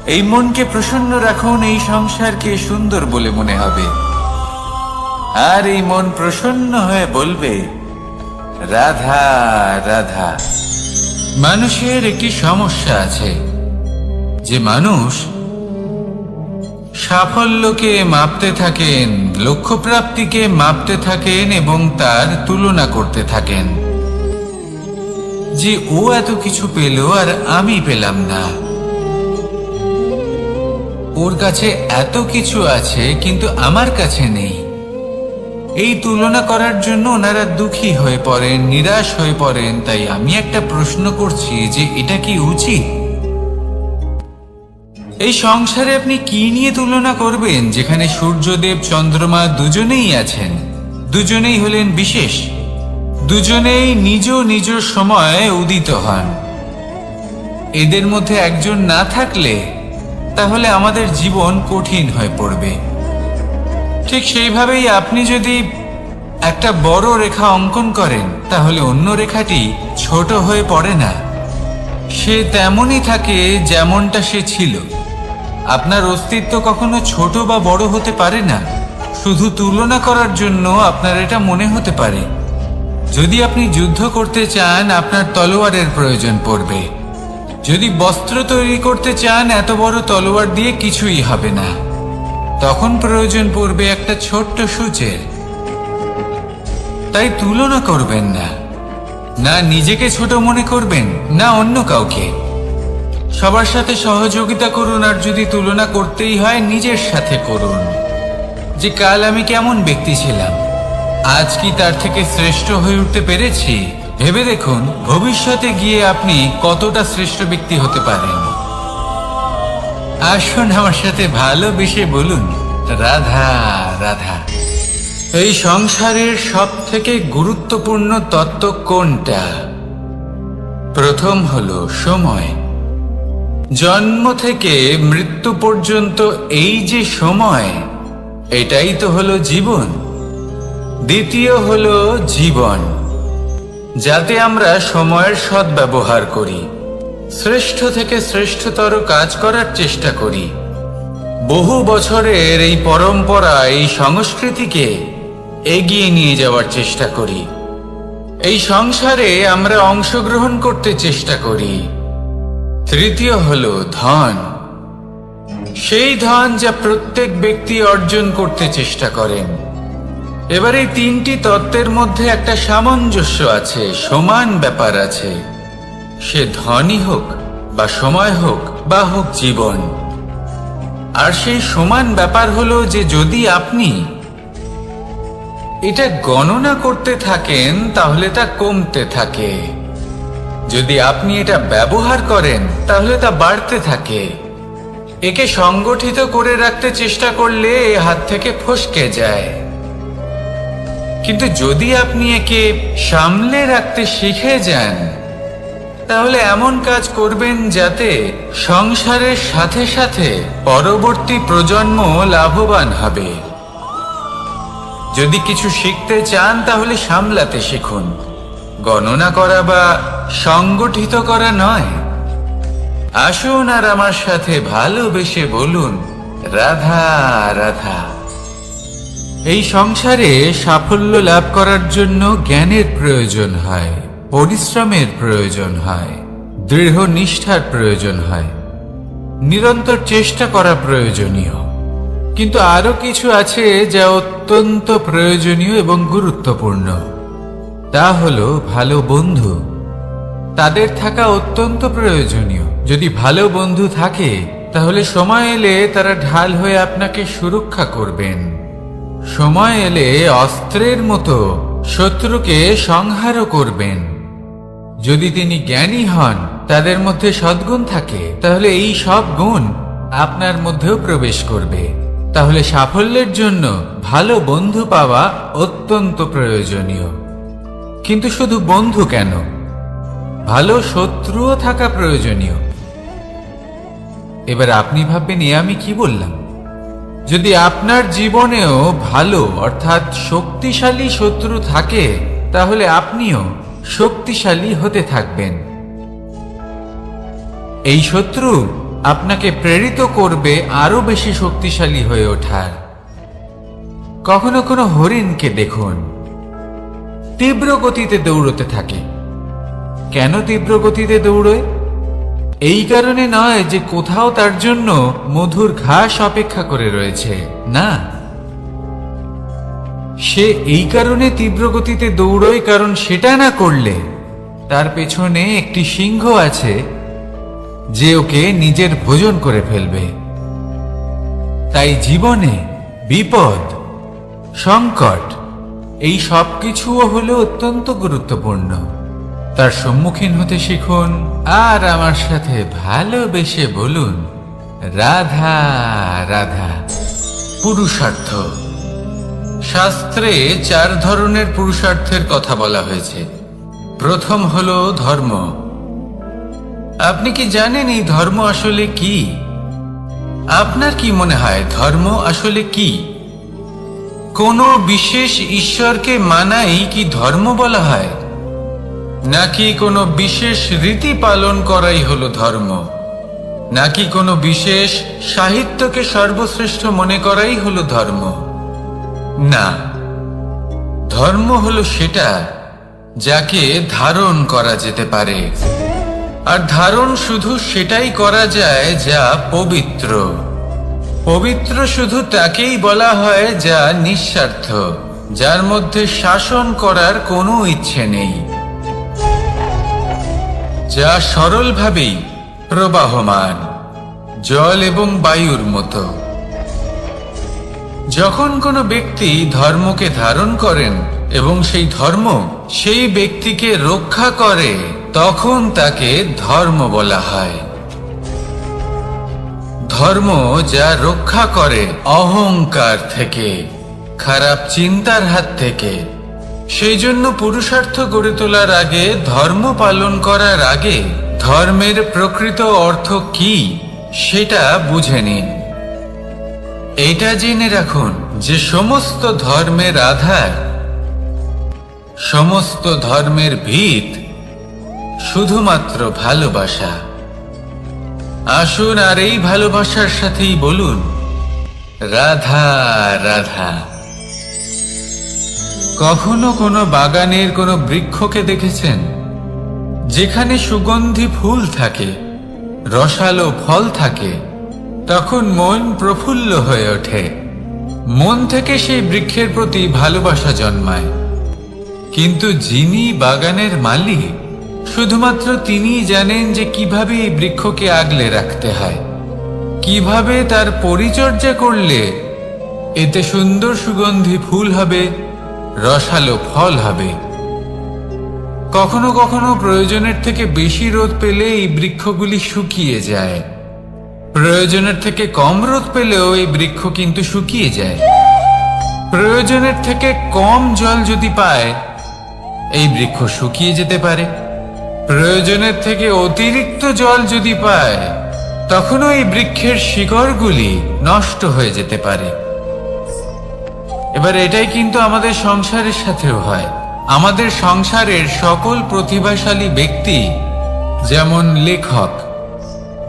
A: এই মনকে প্রসন্ন রাখুন, এই সংসারকে সুন্দর বলে মনে হবে। আর এই মন প্রসন্ন হয়ে বলবে, রাধা রাধা। মানুষের একটি সমস্যা আছে, যে মানুষ সাফল্যকে মাপতে থাকেন, লক্ষ্যপ্রাপ্তিকে মাপতে থাকেন এবং তার তুলনা করতে থাকেন, যে ও এত কিছু পেল আর আমি পেলাম না। ওর কাছে এত কিছু আছে কিন্তু আমার কাছে নেই। এই তুলনা করার জন্য ওনারা দুঃখী হয়ে পড়েন, নিরাশ হয়ে পড়েন। তাই আমি একটা প্রশ্ন করছি যে এটা কি উচিত? এই সংসারে আপনি কি নিয়ে তুলনা করবেন, যেখানে সূর্যদেব চন্দ্রমা দুজনেই আছেন, দুজনেই হলেন বিশেষ, দুজনেই নিজ নিজ সময়ে উদিত হন। এদের মধ্যে একজন না থাকলে তাহলে আমাদের জীবন কঠিন হয়ে পড়বে। ঠিক সেইভাবেই আপনি যদি একটা বড় রেখা অঙ্কন করেন, তাহলে অন্য রেখাটি ছোট হয়ে পড়ে না, সে তেমনই থাকে যেমনটা সে ছিল। আপনার অস্তিত্ব কখনো ছোট বা বড় হতে পারে না। শুধু তুলনা করার জন্য আপনার এটা মনে হতে পারে। যদি আপনি যুদ্ধ করতে চান, আপনার তলোয়ারের প্রয়োজন পড়বে। যদি বস্ত্র তৈরি করতে চান, এত বড় তলোয়ার দিয়ে কিছুই হবে না। তখন প্রয়োজন পড়বে একটা ছোট্ট সূচের। তাই তুলনা করবেন না, না নিজেকে ছোট মনে করবেন, না অন্য কাউকে। সবার সাথে সহযোগিতা করুন, আর যদি তুলনা করতেই হয় নিজের সাথে করুন, যে কাল আমি কেমন ব্যক্তি ছিলাম, আজ কি তার থেকে শ্রেষ্ঠ হয়ে উঠতে পেরেছি? ভেবে দেখুন ভবিষ্যতে গিয়ে আপনি কতটা শ্রেষ্ঠ ব্যক্তি হতে পারেন। আসুন আমার সাথে ভালোবেসে বলুন, রাধা রাধা। এই সংসারের সব থেকে গুরুত্বপূর্ণ তত্ত্ব কোনটা? প্রথম হলো সময়। জন্ম থেকে মৃত্যু পর্যন্ত এই যে সময়, এটাই তো হলো জীবন। দ্বিতীয় হলো জীবন, যাতে আমরা সময়ের সদ্ব্যবহার করি, শ্রেষ্ঠ থেকে শ্রেষ্ঠতর কাজ করার চেষ্টা করি। বহু বছরের এই পরম্পরা, এই সংস্কৃতিকে এগিয়ে নিয়ে যাওয়ার চেষ্টা করি। এই সংসারে আমরা অংশগ্রহণ করতে চেষ্টা করি। তৃতীয় হলো ধন, সেই ধন যা প্রত্যেক ব্যক্তি অর্জন করতে চেষ্টা করেন। এবার এই তিনটি তত্ত্বের মধ্যে একটা সামঞ্জস্য আছে, সমান ব্যাপার আছে। সে ধনই হোক বা সময় হোক বা হোক জীবন। আর সেই সমান ব্যাপার হলো যে যদি আপনি এটা গণনা করতে থাকেন, তাহলে তা কমতে থাকে। যদি আপনি এটা ব্যবহার করেন, তাহলে তা বাড়তে থাকে। একে সংগঠিত করে রাখতে চেষ্টা করলে এ হাত থেকে ফসকে যায়। কিন্তু যদি আপনি একে সামলে রাখতে শিখে যান, তাহলে এমন কাজ করবেন যাতে সংসারের সাথে সাথে পরবর্তী প্রজন্ম লাভবান হবে। যদি কিছু শিখতে চান, তাহলে সামলাতে শিখুন, গণনা করা বা সংগঠিত করা নয়। আসুন আর আমার সাথে ভালোবেসে বলুন, রাধা রাধা। এই সংসারে সাফল্য লাভ করার জন্য জ্ঞানের প্রয়োজন হয়, পরিশ্রমের প্রয়োজন হয়, দৃঢ় নিষ্ঠার প্রয়োজন হয়, নিরন্তর চেষ্টা করা প্রয়োজনীয়। কিন্তু আরো কিছু আছে যা অত্যন্ত প্রয়োজনীয় এবং গুরুত্বপূর্ণ। তা হলো ভালো বন্ধু। তাদের থাকা অত্যন্ত প্রয়োজনীয়। যদি ভালো বন্ধু থাকে, তাহলে সময় এলে তারা ঢাল হয়ে আপনাকে সুরক্ষা করবেন। সময় এলে অস্ত্রের মতো শত্রুকে সংহারও করবেন। যদি তিনি জ্ঞানী হন, তাদের মধ্যে সদ্গুণ থাকে, তাহলে এই সব গুণ আপনার মধ্যেও প্রবেশ করবে। তাহলে সাফল্যের জন্য ভালো বন্ধু পাওয়া অত্যন্ত প্রয়োজনীয়। কিন্তু শুধু বন্ধু কেন, ভালো শত্রুও থাকা প্রয়োজনীয়। এবার আপনি ভাববেন, আমি কি বললাম? যদি আপনার জীবনেও ভালো অর্থাৎ শক্তিশালী শত্রু থাকে, তাহলে আপনিও শক্তিশালী হতে থাকবেন। এই শত্রু আপনাকে প্রেরিত করবে আরো বেশি শক্তিশালী হয়ে ওঠার। কখনো কোনো হরিণকে দেখুন, তীব্র গতিতে দৌড়তে থাকে। কেন তীব্র গতিতে দৌড়য়? এই কারণে নয় যে কোথাও তার জন্য মধুর ঘাস অপেক্ষা করে রয়েছে, না, সে এই কারণে তীব্র গতিতে দৌড়য় কারণ সেটা না করলে তার পেছনে একটি সিংহ আছে যে ওকে নিজের ভোজন করে ফেলবে। তাই জীবনে বিপদ, সংকট এই সব কিছুও হলো অত্যন্ত গুরুত্বপূর্ণ। তার সম্মুখীন হতে শিখুন আর আমার সাথে ভালোবেসে বলুন, রাধা রাধা। পুরুষার্থ। শাস্ত্রে 4 ধরনের পুরুষার্থের কথা বলা হয়েছে। প্রথম হলো ধর্ম। আপনি কি জানেন এই ধর্ম আসলে কি? আপনার কি মনে হয় ধর্ম আসলে কি? কোনো বিশেষ ঈশ্বরকে মানাই কি ধর্ম বলা হয়, নাকি কোনো বিশেষ রীতি পালন করাই হলো ধর্ম, নাকি কোনো বিশেষ সাহিত্যকে সর্বশ্রেষ্ঠ মনে করাই হলো ধর্ম? না, ধর্ম হলো সেটা যাকে ধারণ করা যেতে পারে, আর ধারণ শুধু সেটাই করা যায় যা পবিত্র। পবিত্র শুধু তাকেই বলা হয় যা নিঃস্বার্থ, যার মধ্যে শাসন করার কোনো ইচ্ছে নেই, যা সরলভাবেই প্রবাহমান, জল এবং বায়ুর মতো। যখন কোনো ব্যক্তি ধর্মকে ধারণ করেন এবং সেই ধর্ম সেই ব্যক্তিকে রক্ষা করে, তখন তাকে ধর্ম বলা হয়। ধর্ম যা রক্ষা করে অহংকার থেকে, খারাপ চিন্তার হাত থেকে। সেই জন্য পুরুষার্থ গড়ে তোলার আগে, ধর্ম পালন করার আগে ধর্মের প্রকৃত অর্থ কি সেটা বুঝে নিন। এটা জেনে রাখুন যে সমস্ত ধর্মের আধার, সমস্ত ধর্মের ভিত শুধুমাত্র ভালোবাসা। আসুন আর এই ভালোবাসার সাথেই বলুন, রাধা রাধা। কখনো কোনো বাগানের কোনো বৃক্ষকে দেখেছেন যেখানে সুগন্ধি ফুল থাকে, রসালো ফল থাকে? তখন মন প্রফুল্ল হয়ে ওঠে, মন থেকে সেই বৃক্ষের প্রতি ভালোবাসা জন্মায়। কিন্তু যিনি বাগানের মালিক, শুধুমাত্র তিনিই জানেন যে কিভাবে এই বৃক্ষকে আগলে রাখতে হয়, কিভাবে তার পরিচর্যা করলে এতে সুন্দর সুগন্ধি ফুল হবে, রসালো ফল হবে। কখনো কখনো প্রয়োজনের থেকে বেশি রোদ পেলে এই বৃক্ষগুলি শুকিয়ে যায়, প্রয়োজনের থেকে কম রোদ পেলেও এই বৃক্ষ কিন্তু শুকিয়ে যায়। প্রয়োজনের থেকে কম জল যদি পায়, এই বৃক্ষ শুকিয়ে যেতে পারে। প্রয়োজনের থেকে অতিরিক্ত জল যদি পায়, তখনও এই বৃক্ষের শিকড়গুলি নষ্ট হয়ে যেতে পারে। এবার এটাই কিন্তু আমাদের সংসারের সাথেও হয়। আমাদের সংসারের সকল প্রতিভাশালী ব্যক্তি, যেমন লেখক,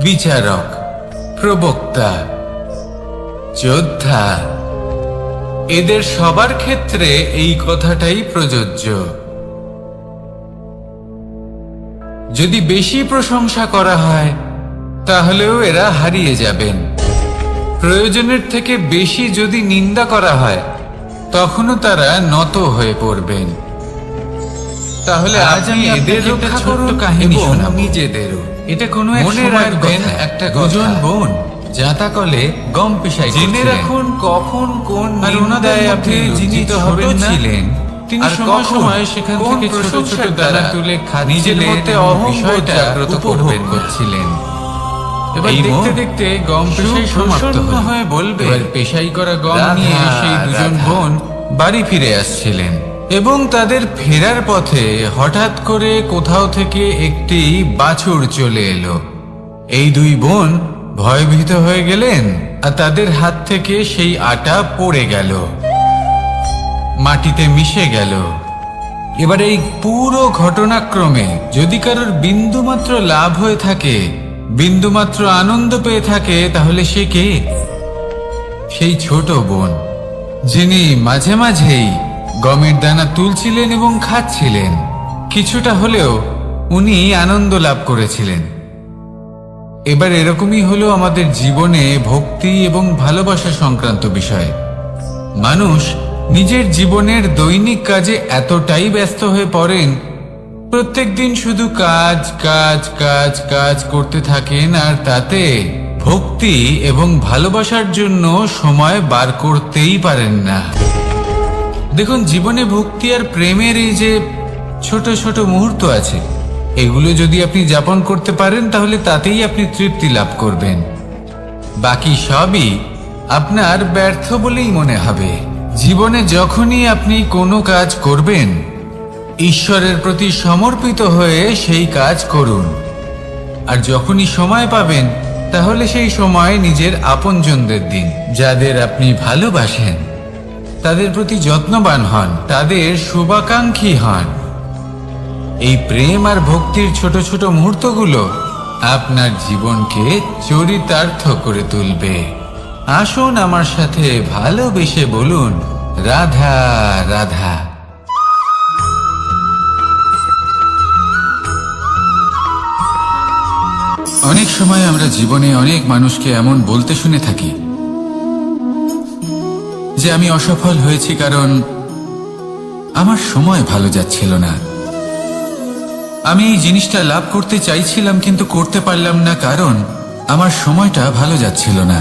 A: বিচারক, প্রবক্তা, যোদ্ধা, এদের সবার ক্ষেত্রে এই কথাটাই প্রযোজ্য। যদি বেশি প্রশংসা করা হয়, তাহলেও এরা হারিয়ে যাবেন। প্রয়োজনের থেকে বেশি যদি নিন্দা করা হয়, তখনও তারা নত হয়ে পড়বেন। তাহলে আজ আমি এদের রক্ষা করুন কাহিনী শোনাবো, নিজেদেরও। এটা কোনো মনে রাখবেন, একটা দুজন বোন জাতাকলে গম পিসাই জেনে রাখুন কখন কোন নিন্দায় আপনি লজ্জিত হবেন ছিলেন। তিনি সময় সময় সেখান থেকে ছোট ছোট দানা তুলে নিজের মধ্যে অহংবোধ জাগ্রত করছিলেন। এবার দেখতে দেখতে গম পেশাই সমাপ্ত হয়ে বলবে, এবার পেশাই করা গম নিয়ে সেই দুজন বোন বাড়ি ফিরে আসছিলেন এবং তাদের ফেরার পথে হঠাৎ করে কোথাও থেকে একটি বাছুর চলে এলো। এই দুই বোন ভয়ভীত হয়ে গেলেন আর তাদের হাত থেকে সেই আটা পড়ে গেল, মাটিতে মিশে গেল। এবার এই পুরো ঘটনাক্রমে যদি কারোর বিন্দুমাত্র লাভ হয়ে থাকে, বিন্দুমাত্র আনন্দ পেয়ে থাকে তাহলে সে কে? সেই ছোট বোন, যিনি মাঝে মাঝেই গমের দানা তুলছিলেন এবং খাচ্ছিলেন। কিছুটা হলেও উনি আনন্দ লাভ করেছিলেন। এবার এরকমই হলো আমাদের জীবনে ভক্তি এবং ভালোবাসা সংক্রান্ত বিষয়। মানুষ নিজের জীবনের দৈনিক কাজে এতটাই ব্যস্ত হয়ে পড়েন, প্রত্যেকদিন শুধু কাজ কাজ কাজ কাজ করতে থাকেন, আর তাতে ভক্তি এবং ভালোবাসার জন্য সময় বার করতেই পারেন না। দেখুন, জীবনে ভক্তি আর প্রেমের এই যে ছোট ছোট মুহূর্ত আছে, এগুলো যদি আপনি যাপন করতে পারেন তাহলে তাতেই আপনি তৃপ্তি লাভ করবেন। বাকি সবই আপনার ব্যর্থ বলেই মনে হবে। জীবনে যখনই আপনি কোনো কাজ করবেন, ঈশ্বরের প্রতি সমর্পিত হয়ে সেই কাজ করুন। আর যখনই সময় পাবেন, তাহলে সেই সময় নিজের আপনজনদের দিন। যাদের আপনি ভালোবাসেন তাদের প্রতি যত্নবান হন, তাদের শুভাকাঙ্ক্ষী হন। এই প্রেম আর ভক্তির ছোট ছোট মুহূর্তগুলো আপনার জীবনকে চরিতার্থ করে তুলবে। আসুন আমার সাথে ভালোবেসে বলুন, রাধা রাধা। অনেক সময় আমরা জীবনে অনেক মানুষকে এমন বলতে শুনে থাকি যে আমি অসফল হয়েছি কারণ আমার সময় ভালো যাচ্ছিল না। আমি এই জিনিসটা লাভ করতে চাইছিলাম কিন্তু করতে পারলাম না কারণ আমার সময়টা ভালো যাচ্ছিল না।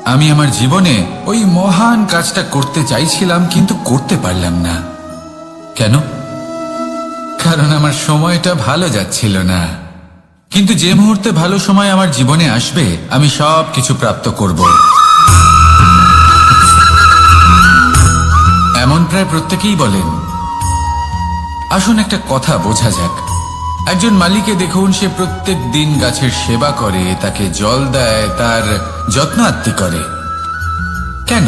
A: আমি আমার জীবনে ওই মহান কাজটা করতে চাইছিলাম কিন্তু করতে পারলাম না। কেন? কারণ আমার সময়টা ভালো যাচ্ছিল না। কিন্তু যে মুহূর্তে ভালো সময় আমার জীবনে আসবে, আমি সব কিছু প্রাপ্ত করব। এমন প্রায় প্রত্যেকেই বলেন। আসুন একটা কথা বোঝা যাক। একজন মালিকে দেখুন, সে প্রত্যেক দিন গাছের সেবা করে, তাকে জল দেয়, তার যত্ন আত্তি করে। কেন?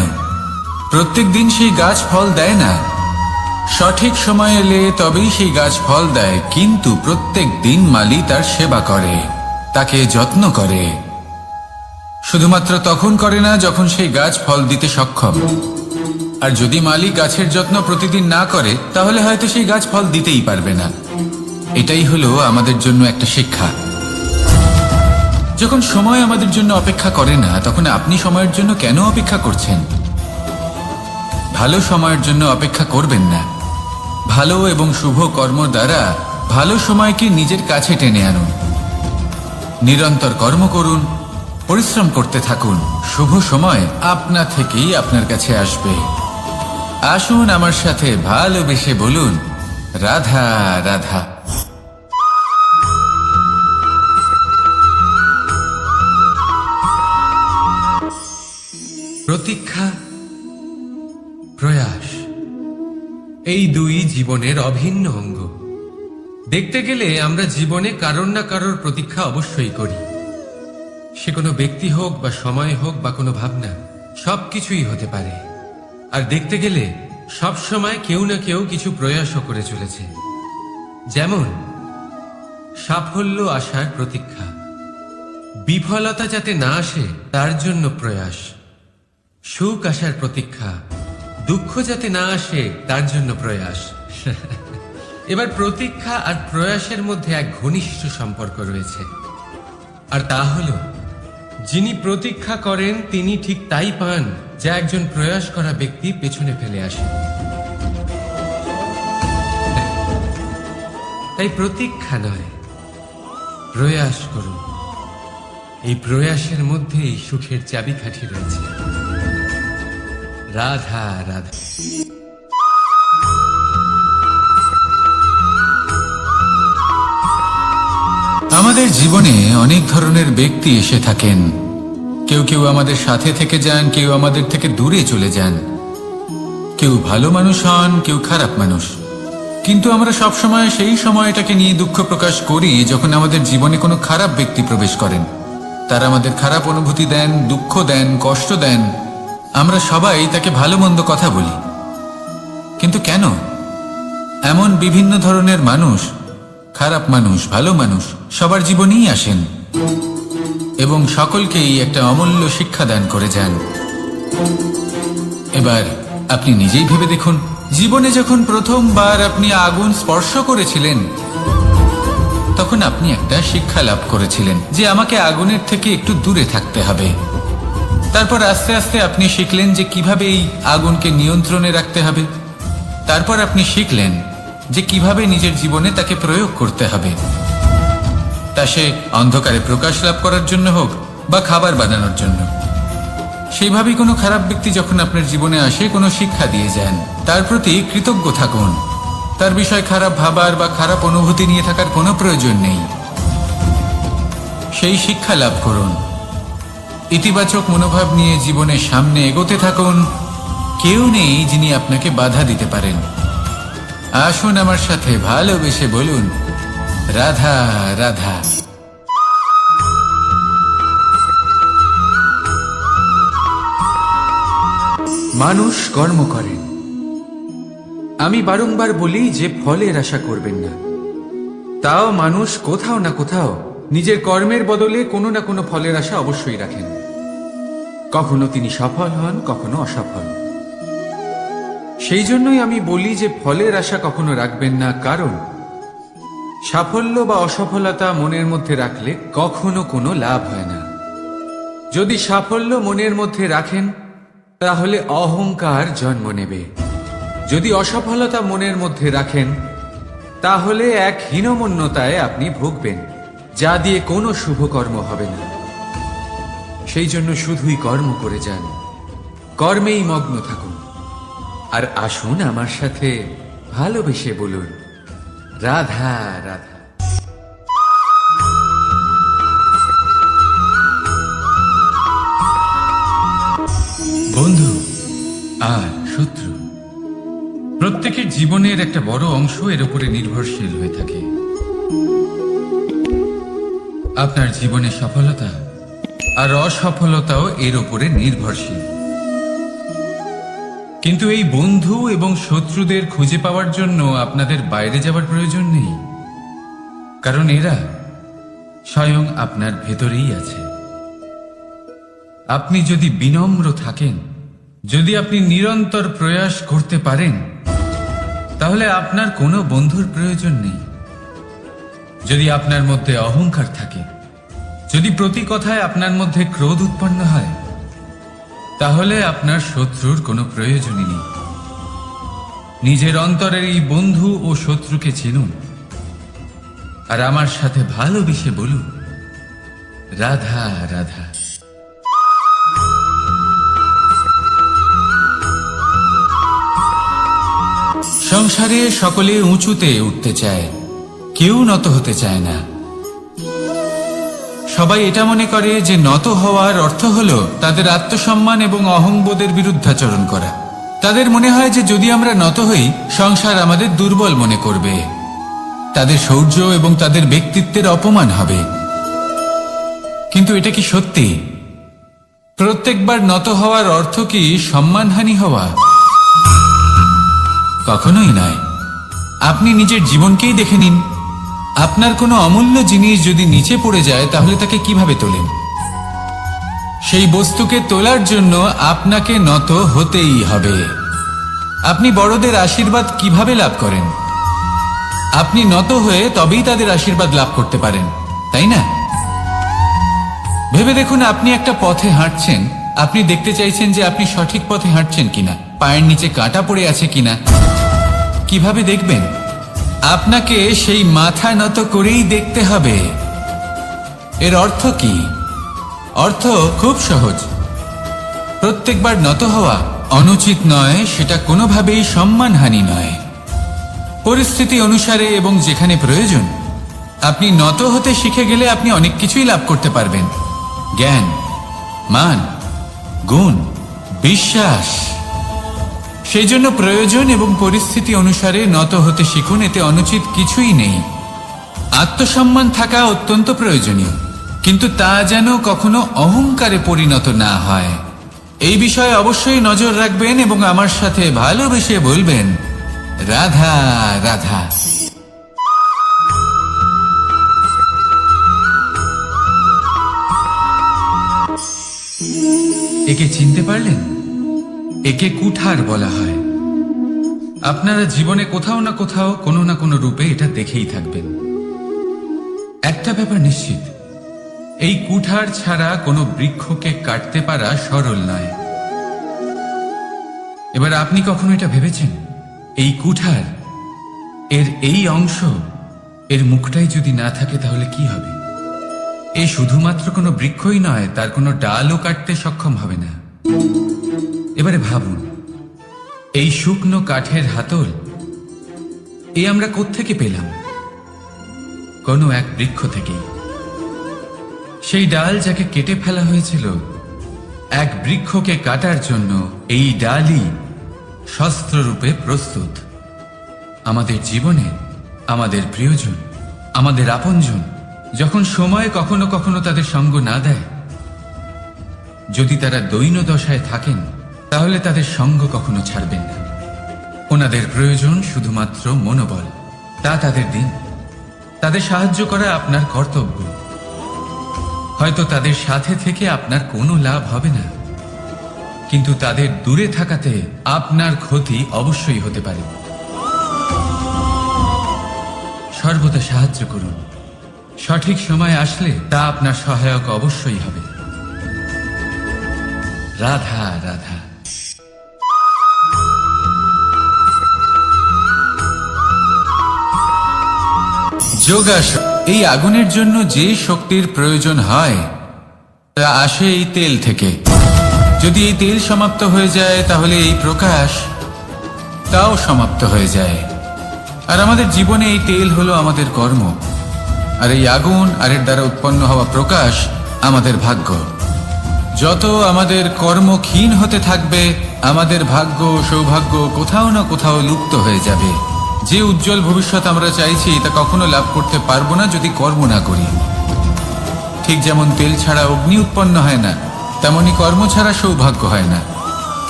A: প্রত্যেক দিন সেই গাছ ফল দেয় না। সঠিক সময় এলে তবেই সেই গাছ ফল দেয়, কিন্তু প্রত্যেক দিন মালি তার সেবা করে, তাকে যত্ন করে। শুধুমাত্র তখন করে না যখন সেই গাছ ফল দিতে সক্ষম। আর যদি মালি গাছের যত্ন প্রতিদিন না করে, তাহলে হয়তো সেই গাছ ফল দিতেই পারবে না। এটাই হলো আমাদের জন্য একটা শিক্ষা। যখন সময় আমাদের জন্য অপেক্ষা করে না, তখন আপনি সময়ের জন্য কেন অপেক্ষা করছেন? ভালো সময়ের জন্য অপেক্ষা করবেন না। ভালো এবং শুভ কর্ম দ্বারা ভালো সময়কে নিজের কাছে টেনে আনুন। নিরন্তর কর্ম করুন, পরিশ্রম করতে থাকুন। শুভ সময় আপনা থেকেই আপনার কাছে আসবে। আসুন আমার সাথে ভালোবেসে বলুন, রাধা রাধা।
B: প্রতীক্ষা, প্রয়াস, এই দুই জীবনের অভিন্ন অঙ্গ। দেখতে গেলে আমরা জীবনে কারোর না কারোর প্রতীক্ষা অবশ্যই করি। সে কোনো ব্যক্তি হোক বা সময় হোক বা কোনো ভাবনা, সবকিছুই হতে পারে। আর দেখতে গেলে সব সময় কেউ না কেউ কিছু প্রয়াসও করে চলেছে। যেমন সাফল্য আসার প্রতীক্ষা, বিফলতা যাতে না আসে তার জন্য প্রয়াস। সুখ আসার প্রতীক্ষা, দুঃখ যাতে না আসে তার জন্য প্রয়াস। এবার প্রতীক্ষা আর প্রয়াসের মধ্যে এক ঘনিষ্ঠ সম্পর্ক রয়েছে, আর তা হল যিনি প্রতীক্ষা করেন তিনি ঠিক তাই পান যা একজন প্রয়াস করা ব্যক্তি পেছনে ফেলে আসে। তাই প্রতীক্ষা নয়, প্রয়াস করুন। এই প্রয়াসের মধ্যেই সুখের চাবিকাঠি রয়েছে। রাধা রাধা।
A: আমাদের জীবনে অনেক ধরনের ব্যক্তি এসে থাকেন। কেউ কেউ আমাদের সাথে থেকে যান, কেউ আমাদের থেকে দূরে চলে যান। কেউ ভালো মানুষ হন, কেউ খারাপ মানুষ। কিন্তু আমরা সবসময় সেই সময়টাকে নিয়ে দুঃখ প্রকাশ করি যখন আমাদের জীবনে কোনো খারাপ ব্যক্তি প্রবেশ করেন। তারা আমাদের খারাপ অনুভূতি দেন, দুঃখ দেন, কষ্ট দেন। আমরা সবাই তাকে ভালো মন্দ কথা বলি। কিন্তু কেন? এমন বিভিন্ন ধরনের মানুষ, খারাপ মানুষ, ভালো মানুষ সবার জীবনেই আসেন। এবং সকলকেই একটা অমূল্য শিক্ষা দান করে যান। এবার আপনি নিজেই ভেবে দেখুন, জীবনে যখন প্রথমবার আপনি আগুন স্পর্শ করেছিলেন তখন আপনি একটা শিক্ষা লাভ করেছিলেন যে আমাকে আগুনের থেকে একটু দূরে থাকতে হবে। তারপর আস্তে আস্তে আপনি শিখলেন যে কিভাবে এই আগুনকে নিয়ন্ত্রণে রাখতে হবে। তারপর আপনি শিখলেন যে কিভাবে নিজের জীবনে তাকে প্রয়োগ করতে হবে, তা সে অন্ধকারে প্রকাশ লাভ করার জন্য হোক বা খাবার বানানোর জন্য। সেইভাবেই কোনো খারাপ ব্যক্তি যখন আপনার জীবনে আসে কোনো শিক্ষা দিয়ে যান, তার প্রতি কৃতজ্ঞ থাকুন। তার বিষয় খারাপ ভাবার বা খারাপ অনুভূতি নিয়ে থাকার কোনো প্রয়োজন নেই। সেই শিক্ষা লাভ করুন, ইতিবাচক মনোভাব নিয়ে জীবনের সামনে এগোতে থাকুন। কেউ নেই যিনি আপনাকে বাধা দিতে পারেন। আসুন আমার সাথে ভালোবেসে বলুন, রাধা রাধা।
C: মানুষ কর্ম করেন। আমি বারংবার বলি যে ফলের আশা করবেন না। তাও মানুষ কোথাও না কোথাও নিজের কর্মের বদলে কোনো না কোনো ফলের আশা অবশ্যই রাখেন। কখনো তিনি সফল হন, কখনো অসফল। সেই জন্যই আমি বলি যে ফলের আশা কখনো রাখবেন না, কারণ সাফল্য বা অসফলতা মনের মধ্যে রাখলে কখনো কোনো লাভ হয় না। যদি সাফল্য মনের মধ্যে রাখেন তাহলে অহংকার জন্ম নেবে। যদি অসফলতা মনের মধ্যে রাখেন তাহলে এক হীনমন্যতায় আপনি ভুগবেন, যা দিয়ে কোনো শুভকর্ম হবে না। সেই জন্য শুধুই কর্ম করে যান, কর্মেই মগ্ন থাকুন। আর আসুন আমার সাথে ভালোবেসে বলুন, রাধা রাধা।
A: বন্ধু আর শত্রু, প্রত্যেকের জীবনের একটা বড় অংশ এর উপরে নির্ভরশীল হয়ে থাকে। আপনার জীবনের সফলতা আর অসফলতাও এর উপরে নির্ভরশীল। কিন্তু এই বন্ধু এবং শত্রুদের খুঁজে পাওয়ার জন্য আপনাদের বাইরে যাওয়ার প্রয়োজন নেই, কারণ এরা স্বয়ং আপনার ভেতরেই আছে। আপনি যদি বিনম্র থাকেন, যদি আপনি নিরন্তর প্রয়াস করতে পারেন, তাহলে আপনার কোনো বন্ধুর প্রয়োজন নেই। যদি আপনার মধ্যে অহংকার থাকে, যদি প্রতি কথায় আপনার মধ্যে ক্রোধ উৎপন্ন হয়, তাহলে আপনার শত্রুর কোনো প্রয়োজনই নেই। নিজের অন্তরের এই বন্ধু ও শত্রুকে চিনুন, আর আমার সাথে ভালোবেসে বলুন, রাধা রাধা। সংসারে সকলে উঁচুতে উঠতে চায়, কেউ নত হতে চায় না। সবাই এটা মনে করে যে নত হওয়ার অর্থ হলো তাদের আত্মসম্মান এবং অহংবোধের বিরুদ্ধাচরণ করা। তাদের মনে হয় যে যদি আমরা নত হই, সংসার আমাদের দুর্বল মনে করবে, তাদের শৌর্য এবং তাদের ব্যক্তিত্বের অপমান হবে। কিন্তু এটা কি সত্যি? প্রত্যেকবার নত হওয়ার অর্থ কি সম্মানহানি হওয়া? কখনোই নয়। আপনি নিজের জীবনকেই দেখে নিন। আপনার কোনো অমূল্য জিনিস যদি নিচে পড়ে যায়, তাহলে তাকে কিভাবে তোলেন? সেই বস্তুকে তোলার জন্য আপনাকে নত হতেই হবে। আপনি বড়দের আশীর্বাদ কিভাবে লাভ করেন? আপনি নত হয়ে তবেই তাদের আশীর্বাদ লাভ করতে পারেন, তাই না? ভেবে দেখুন, আপনি একটা পথে হাঁটছেন, আপনি দেখতে চাইছেন যে আপনি সঠিক পথে হাঁটছেন কিনা, পায়ের নিচে কাঁটা পড়ে আছে কিনা। কিভাবে দেখবেন? আপনাকে সেই মাথা নত করেই দেখতে হবে। এর অর্থ কি? অর্থ খুব সহজ। প্রত্যেকবার নত হওয়া অনুচিত নয়, সেটা কোনোভাবেই সম্মানহানি নয়। পরিস্থিতি অনুসারে এবং যেখানে প্রয়োজন আপনি নত হতে শিখে গেলে আপনি অনেক কিছুই লাভ করতে পারবেন। জ্ঞান, মান, গুণ, বিশ্বাস। সেই জন্য প্রয়োজন এবং পরিস্থিতি অনুসারে নত হতে শিখুন, এতে অনুচিত কিছুই নেই। আত্মসম্মান থাকা অত্যন্ত প্রয়োজনীয়, কিন্তু তা যেন কখনো অহংকারে পরিণত না হয়। এই বিষয়ে অবশ্যই নজর রাখবেন এবং আমার সাথে ভালোবেসে বলবেন, রাধা রাধা।
C: একে চিনতে পারলেন? একে কুঠার বলা হয়। আপনারা জীবনে কোথাও না কোথাও কোনো না কোনো রূপে এটা দেখেই থাকবেন। একটা ব্যাপার নিশ্চিত, এই কুঠার ছাড়া কোনো বৃক্ষকে কাটতে পারা সরল নয়। এবার আপনি কখনো এটা ভেবেছেন, এই কুঠার, এর এই অংশ, এর মুখটাই যদি না থাকে তাহলে কি হবে? এ শুধুমাত্র কোনো বৃক্ষই নয়, তার কোনো ডালও কাটতে সক্ষম হবে না। এবারে ভাবুন, এই শুকনো কাঠের হাতল এ আমরা কোত্থেকে পেলাম? কোনো এক বৃক্ষ থেকেই। সেই ডাল যাকে কেটে ফেলা হয়েছিল এক বৃক্ষকে কাটার জন্য, এই ডালই শস্ত্ররূপে প্রস্তুত। আমাদের জীবনে আমাদের প্রিয়জন, আমাদের আপনজন যখন সময় কখনো কখনো তাদের সঙ্গ না দেয়, যদি তারা দৈন দশায় থাকেন তাহলে তাদের সঙ্গ কখনো ছাড়বেন না। ওনাদের প্রয়োজন শুধুমাত্র মনোবল। তা তাদের দিন, তাদের সাহায্য করা আপনার কর্তব্য। হয়তো তাদের সাথে থেকে আপনার কোনো লাভ হবে না, কিন্তু তাদের দূরে থাকাতে আপনার ক্ষতি অবশ্যই হতে পারে। সর্বদা সাহায্য করুন, সঠিক সময় আসলে তা আপনার সহায়ক অবশ্যই হবে। রাধা রাধা। যোগাসন। এই আগুনের জন্য যে শক্তির প্রয়োজন হয় তা আসে এই তেল থেকে। যদি এই তেল সমাপ্ত হয়ে যায় তাহলে এই প্রকাশ তাও সমাপ্ত হয়ে যায়। আর আমাদের জীবনে এই তেল হলো আমাদের কর্ম, আর এই আগুন আর এর দ্বারা উৎপন্ন হওয়া প্রকাশ আমাদের ভাগ্য। যত আমাদের কর্ম ক্ষীণ হতে থাকবে, আমাদের ভাগ্য সৌভাগ্য কোথাও না কোথাও লুপ্ত হয়ে যাবে। যে উজ্জ্বল ভবিষ্যৎ আমরা চাইছি তা কখনো লাভ করতে পারবো না যদি কর্ম না করি। ঠিক যেমন তেল ছাড়া অগ্নি উৎপন্ন হয় না, তেমনি কর্ম ছাড়া সৌভাগ্য হয় না।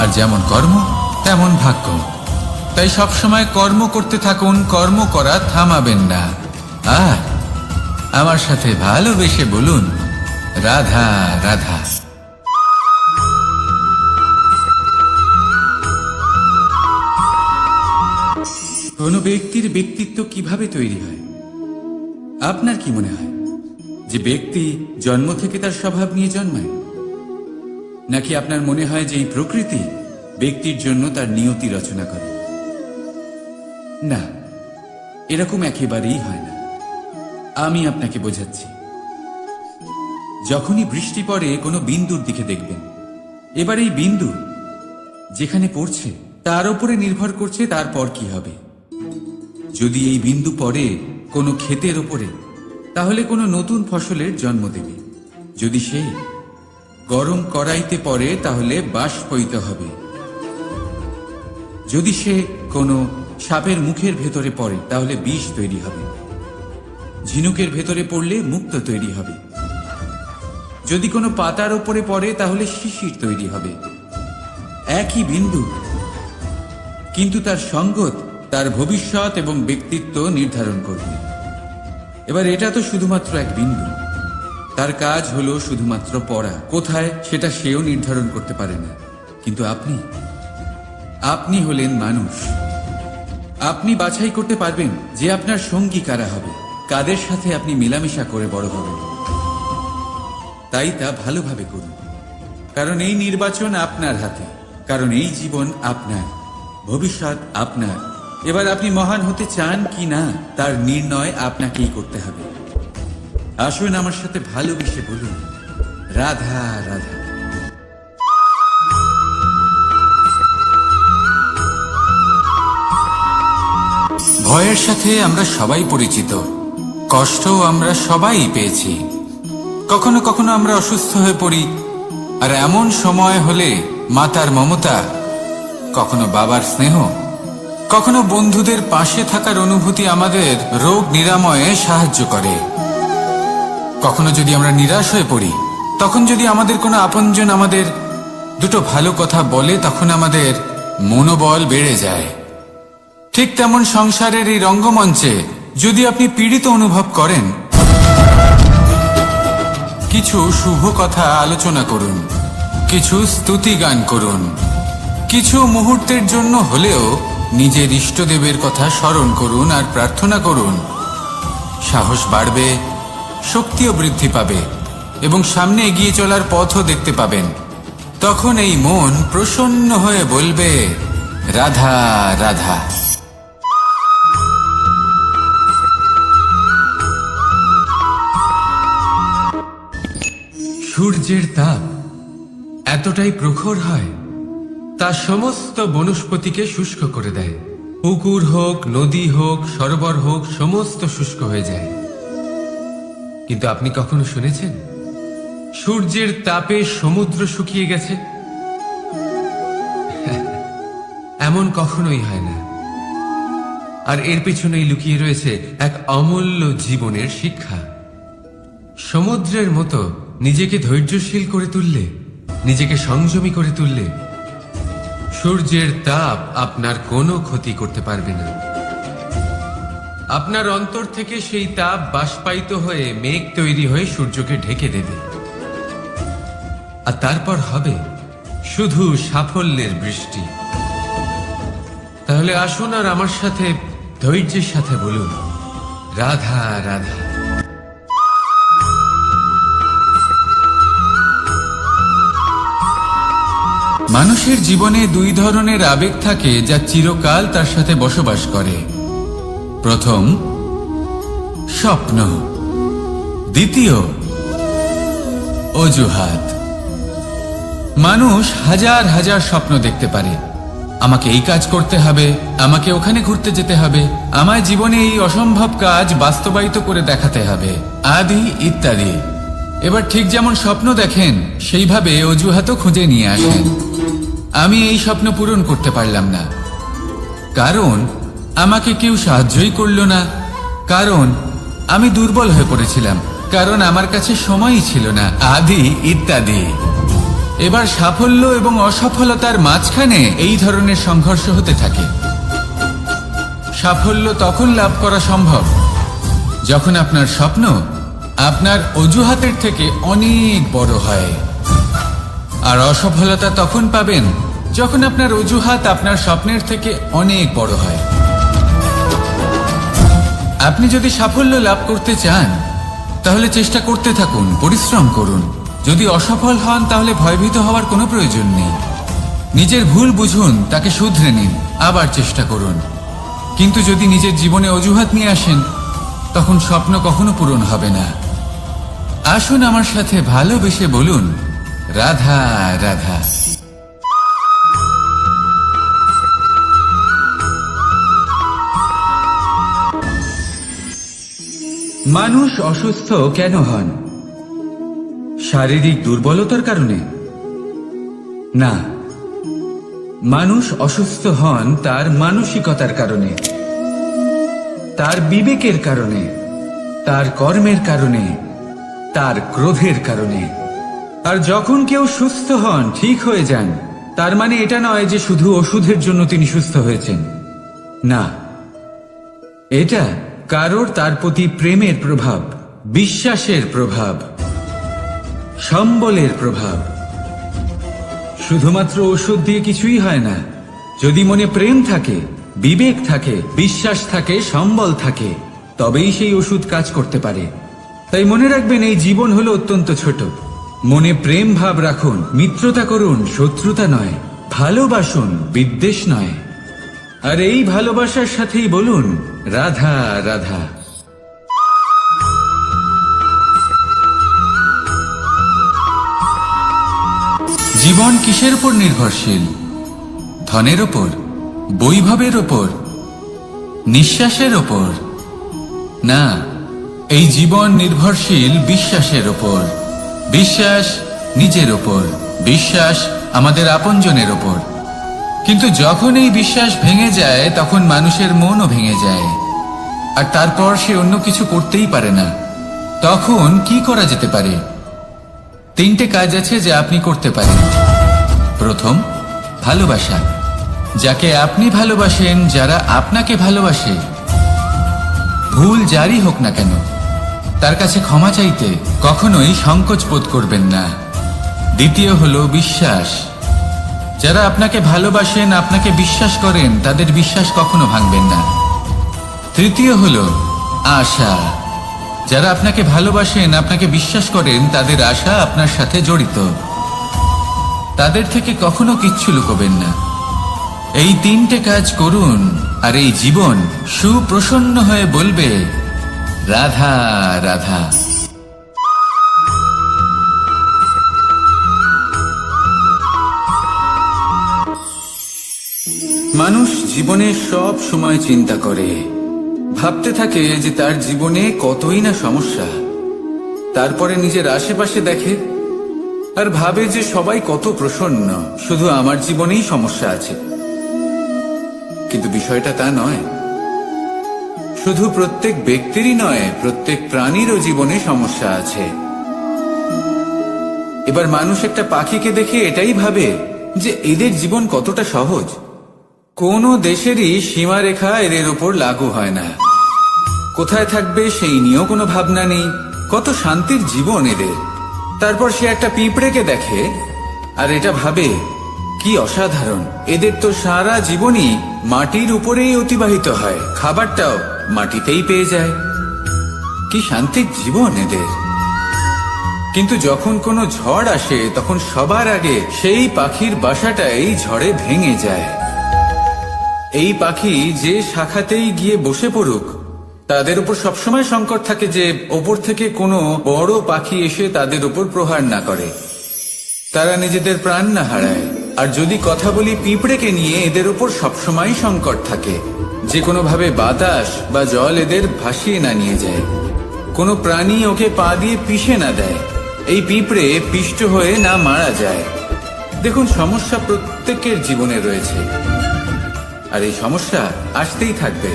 C: আর যেমন কর্ম তেমন ভাগ্য। তাই সবসময় কর্ম করতে থাকুন, কর্ম করা থামাবেন না। আর আমার সাথে ভালোবেসে বলুন, রাধা রাধা। কোনো ব্যক্তির ব্যক্তিত্ব কিভাবে তৈরি হয়? আপনার কি মনে হয় যে ব্যক্তি জন্ম থেকে তার স্বভাব নিয়ে জন্মায়? নাকি আপনার মনে হয় যে এই প্রকৃতি ব্যক্তির জন্য তার নিয়তি রচনা করে? না, এরকম একেবারেই হয় না। আমি আপনাকে বোঝাচ্ছি। যখনই বৃষ্টি পড়ে কোনো বিন্দুর দিকে দেখবেন। এবার এই বিন্দু যেখানে পড়ছে তার উপরে নির্ভর করছে তারপর কি হবে। যদি এই বিন্দু পড়ে কোনো ক্ষেতের ওপরে, তাহলে কোনো নতুন ফসলের জন্ম দেবে। যদি সে গরম কড়াইতে পড়ে তাহলে বাষ্পীত হবে। যদি সে কোনো সাপের মুখের ভেতরে পড়ে তাহলে বিষ তৈরি হবে। ঝিনুকের ভেতরে পড়লে মুক্ত তৈরি হবে। যদি কোনো পাতার ওপরে পড়ে তাহলে শিশির তৈরি হবে। একই বিন্দু, কিন্তু তার সঙ্গত তার ভবিষ্যৎ এবং ব্যক্তিত্ব নির্ধারণ করবে। এবার এটা তো শুধুমাত্র এক বিন্দু, তার কাজ হলো শুধুমাত্র পড়া। কোথায় সেটা সেও নির্ধারণ করতে পারে না। কিন্তু আপনি হলেন মানুষ। আপনি বাছাই করতে পারবেন যে আপনার সঙ্গী কারা হবে, কাদের সাথে আপনি মেলামেশা করে বড় হবেন। তাই তা ভালোভাবে করুন, কারণ এই নির্বাচন আপনার হাতে, কারণ এই জীবন আপনার, ভবিষ্যৎ আপনার। এবার আপনি মহান হতে চান কি না তার নির্ণয় আপনাকেই করতে হবে। আসুন আমার সাথে ভালোবেসে বলুন, রাধা রাধা। ভয়ের সাথে আমরা সবাই পরিচিত, কষ্টও আমরা সবাই পেয়েছি। কখনো কখনো আমরা অসুস্থ হয়ে পড়ি, আর এমন সময় হলে মাতার মমতা, কখনো বাবার স্নেহ, কখনো বন্ধুদের পাশে থাকার অনুভূতি আমাদের রোগ নিরাময়ে সাহায্য করে। কখনো যদি আমরা নিরাশ হয়ে পড়ি, তখন যদি আমাদের কোনো আপনজন আমাদের দুটো ভালো কথা বলে, তখন আমাদের মনোবল বেড়ে যায়। ঠিক তেমন সংসারের এই রঙ্গমঞ্চে যদি আপনি পীড়িত অনুভব করেন, কিছু শুভ কথা আলোচনা করুন। কিছু স্তুতি গান করুন। কিছু মুহূর্তের জন্য হলেও নিজের ইষ্টদেবের কথা স্মরণ করুন আর প্রার্থনা করুন। সাহস বাড়বে, শক্তিও বৃদ্ধি পাবে এবং সামনে এগিয়ে চলার পথও দেখতে পাবেন। তখন এই মন প্রসন্ন হয়ে বলবে, রাধা রাধা।
B: সূর্যের তাপ এতটাই প্রখর হয় তা সমস্ত বনস্পতিকে শুষ্ক করে দেয়। পুকুর হোক, নদী হোক, সরোবর হোক, সমস্ত শুষ্ক হয়ে যায়। কিন্তু আপনি কখনো শুনেছেন সূর্যের তাপে সমুদ্র শুকিয়ে গেছে? এমন কখনোই হয় না। আর এর পেছনেই লুকিয়ে রয়েছে এক অমূল্য জীবনের শিক্ষা। সমুদ্রের মতো নিজেকে ধৈর্যশীল করে তুললে, নিজেকে সংযমী করে তুললে সূর্যের তাপ আপনার কোনো ক্ষতি করতে পারবে না। আপনার অন্তর থেকে সেই তাপ বাষ্পায়িত হয়ে মেঘ তৈরি হয়ে সূর্যকে ঢেকে দেবে, আর তারপর হবে শুধু সাফল্যের বৃষ্টি। তাহলে আসুন আর আমার সাথে ধৈর্যের সাথে বলুন, রাধা রাধা।
C: মানুষের জীবনে দুই ধরনের আবেগ থাকে যা চিরকাল তার সাথে বসবাস করে। প্রথম, স্বপ্ন। দ্বিতীয়, অজুহাত। মানুষ হাজার হাজার স্বপ্ন দেখতে পারে। আমাকে এই কাজ করতে হবে, আমাকে ওখানে ঘুরতে যেতে হবে, আমার জীবনে এই অসম্ভব কাজ বাস্তবায়িত করে দেখাতে হবে, আদি ইত্যাদি। এবার ঠিক যেমন স্বপ্ন দেখেন সেইভাবে অজুহাতও খুঁজে নিয়ে আসেন। আমি এই স্বপ্ন পূরণ করতে পারলাম না, কারণ আমাকে কেউ সাহায্যই করল না, কারণ আমি দুর্বল হয়ে পড়েছিলাম, কারণ আমার কাছে সময়ই ছিল না, আদি ইত্যাদি। এবার সাফল্য এবং অসফলতার মাঝখানে এই ধরনের সংঘর্ষ হতে থাকে। সাফল্য তখন লাভ করা সম্ভব যখন আপনার স্বপ্ন আপনার অজুহাতের থেকে অনেক বড় হয়, আর অসফলতা তখন পাবেন যখন আপনার অজুহাত আপনার স্বপ্নের থেকে অনেক বড় হয়। আপনি যদি সাফল্য লাভ করতে চান তাহলে চেষ্টা করতে থাকুন, পরিশ্রম করুন। যদি অসফল হন তাহলে ভয়ভীত হওয়ার কোনো প্রয়োজন নেই। নিজের ভুল বুঝুন, তাকে শুধরে নিন, আবার চেষ্টা করুন। কিন্তু যদি নিজের জীবনে অজুহাত নিয়ে আসেন তখন স্বপ্ন কখনো পূরণ হবে না। আসুন আমার সাথে ভালোবেসে বলুন, রাধা রাধা। মানুষ অসুস্থ কেন হন? শারীরিক দুর্বলতার কারণে? না, মানুষ অসুস্থ হন তার মানসিকতার কারণে, তার বিবেকের কারণে, তার কর্মের কারণে, তার ক্রোধের কারণে। আর যখন কেউ সুস্থ হন, ঠিক হয়ে যান, তার মানে এটা নয় যে শুধু ওষুধের জন্য তিনি সুস্থ হয়েছেন। না, এটা কারোর তার প্রতি প্রেমের প্রভাব, বিশ্বাসের প্রভাব, সম্বলের প্রভাব। শুধুমাত্র ওষুধ দিয়ে কিছুই হয় না। যদি মনে প্রেম থাকে, বিবেক থাকে, বিশ্বাস থাকে, সম্বল থাকে, তবেই সেই ওষুধ কাজ করতে পারে। তাই মনে রাখবেন, এই জীবন হলো অত্যন্ত ছোট। মনে প্রেম ভাব রাখুন, মিত্রতা করুন, শত্রুতা নয়। ভালোবাসুন, বিদ্বেষ নয়। আর এই ভালোবাসার সাথেই বলুন, রাধা রাধা। জীবন কিসের উপর নির্ভরশীল? ধনের ওপর, বৈভবের ওপর, নিঃশ্বাসের ওপর? না, এই জীবন নির্ভরশীল বিশ্বাসের ওপর। বিশ্বাস নিজের ওপর, বিশ্বাস আমাদের আপনজনের ওপর। কিন্তু যখন এই বিশ্বাস ভেঙে যায় তখন মানুষের মনও ভেঙে যায়, আর তারপর সে অন্য কিছু করতেই পারে না। তখন কি করা যেতে পারে? 3টে কাজ আছে যা আপনি করতে পারেন। প্রথম, ভালোবাসা। যাকে আপনি ভালোবাসেন, যারা আপনাকে ভালোবাসে, ভুল যারই হোক না কেন, তার কাছে ক্ষমা চাইতে কখনোই সংকোচ বোধ করবেন না।
A: দ্বিতীয় হলো বিশ্বাস। যারা আপনাকে ভালোবাসেন, আপনাকে বিশ্বাস করেন, তাদের বিশ্বাস কখনো ভাঙবেন না। তৃতীয় হলো আশা। যারা আপনাকে ভালোবাসেন, আপনাকে বিশ্বাস করেন, তাদের আশা আপনার সাথে জড়িত। তাদের থেকে কখনো কিচ্ছু লুকোবেন না। এই তিনটে কাজ করুন আর এই জীবন সুপ্রসন্ন হয়ে বলবে, রাধা রাধা। মানুষ জীবনে সব সময় চিন্তা করে, ভাবতে থাকে যে তার জীবনে কতই না সমস্যা। তারপরে নিজের আশেপাশে দেখে আর ভাবে যে সবাই কত প্রসন্ন, শুধু আমার জীবনেই সমস্যা আছে। কিন্তু বিষয়টা তা নয়। শুধু প্রত্যেক ব্যক্তিরই নয়, প্রত্যেক প্রাণীরও জীবনে সমস্যা আছে। এবার মানুষ একটা পাখিকে দেখে এটাই ভাবে যে এদের জীবন কতটা সহজ। কোনো দেশেরই সীমারেখা এদের ওপর লাগু হয় না। কোথায় থাকবে সেই নিয়েও কোনো ভাবনা নেই। কত শান্তির জীবন এদের। তারপর সে একটা পিঁপড়েকে দেখে আর এটা ভাবে, কি অসাধারণ, এদের তো সারা জীবনই মাটির উপরেই অতিবাহিত হয়, খাবারটাও মাটিতেই পেয়ে যায়। কি শান্তির জীবন এদের। কিন্তু যখন কোনো ঝড় আসে, তখন সবার আগে সেই পাখির বাসাটাই ঝড়ে ভেঙে যায়। এই পাখি যে শাখাতেই গিয়ে বসে পড়ুক, তাদের উপর সবসময় সংকট থাকে যে ওপর থেকে কোনো বড় পাখি এসে তাদের উপর প্রহার না করে, তারা নিজেদের প্রাণ না হারায়। আর যদি কথা বলি পিঁপড়েকে নিয়ে, এদের উপর সবসময় সংকট থাকে যে কোনোভাবে বাতাস বা জল এদের ভাসিয়ে না নিয়ে যায়, কোনো প্রাণী ওকে পা দিয়ে পিষে না দেয়, এই পিঁপড়ে পিষ্ট হয়ে না মারা যায়। দেখুন, সমস্যা প্রত্যেকের জীবনে রয়েছে আর এই সমস্যা আসতেই থাকবে।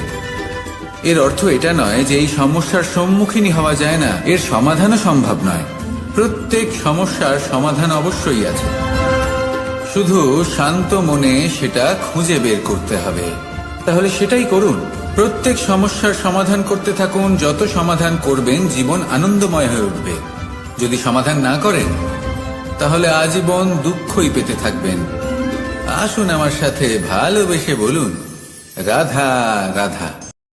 A: এর অর্থ এটা নয় যে এই সমস্যার সম্মুখীনই হওয়া যায় না, এর সমাধানও সম্ভব নয়। প্রত্যেক সমস্যার সমাধান অবশ্যই আছে, শুধু শান্ত মনে সেটা খুঁজে বের করতে হবে। তাহলে সেটাই করুন। প্রত্যেক সমস্যার সমাধান করতে থাকুন। যত সমাধান করবেন, জীবন আনন্দময় হয়ে উঠবে। যদি সমাধান না করেন, তাহলে আজীবন দুঃখই পেতে থাকবেন। আসুন আমার সাথে ভালোবেসে বলুন, রাধা রাধা।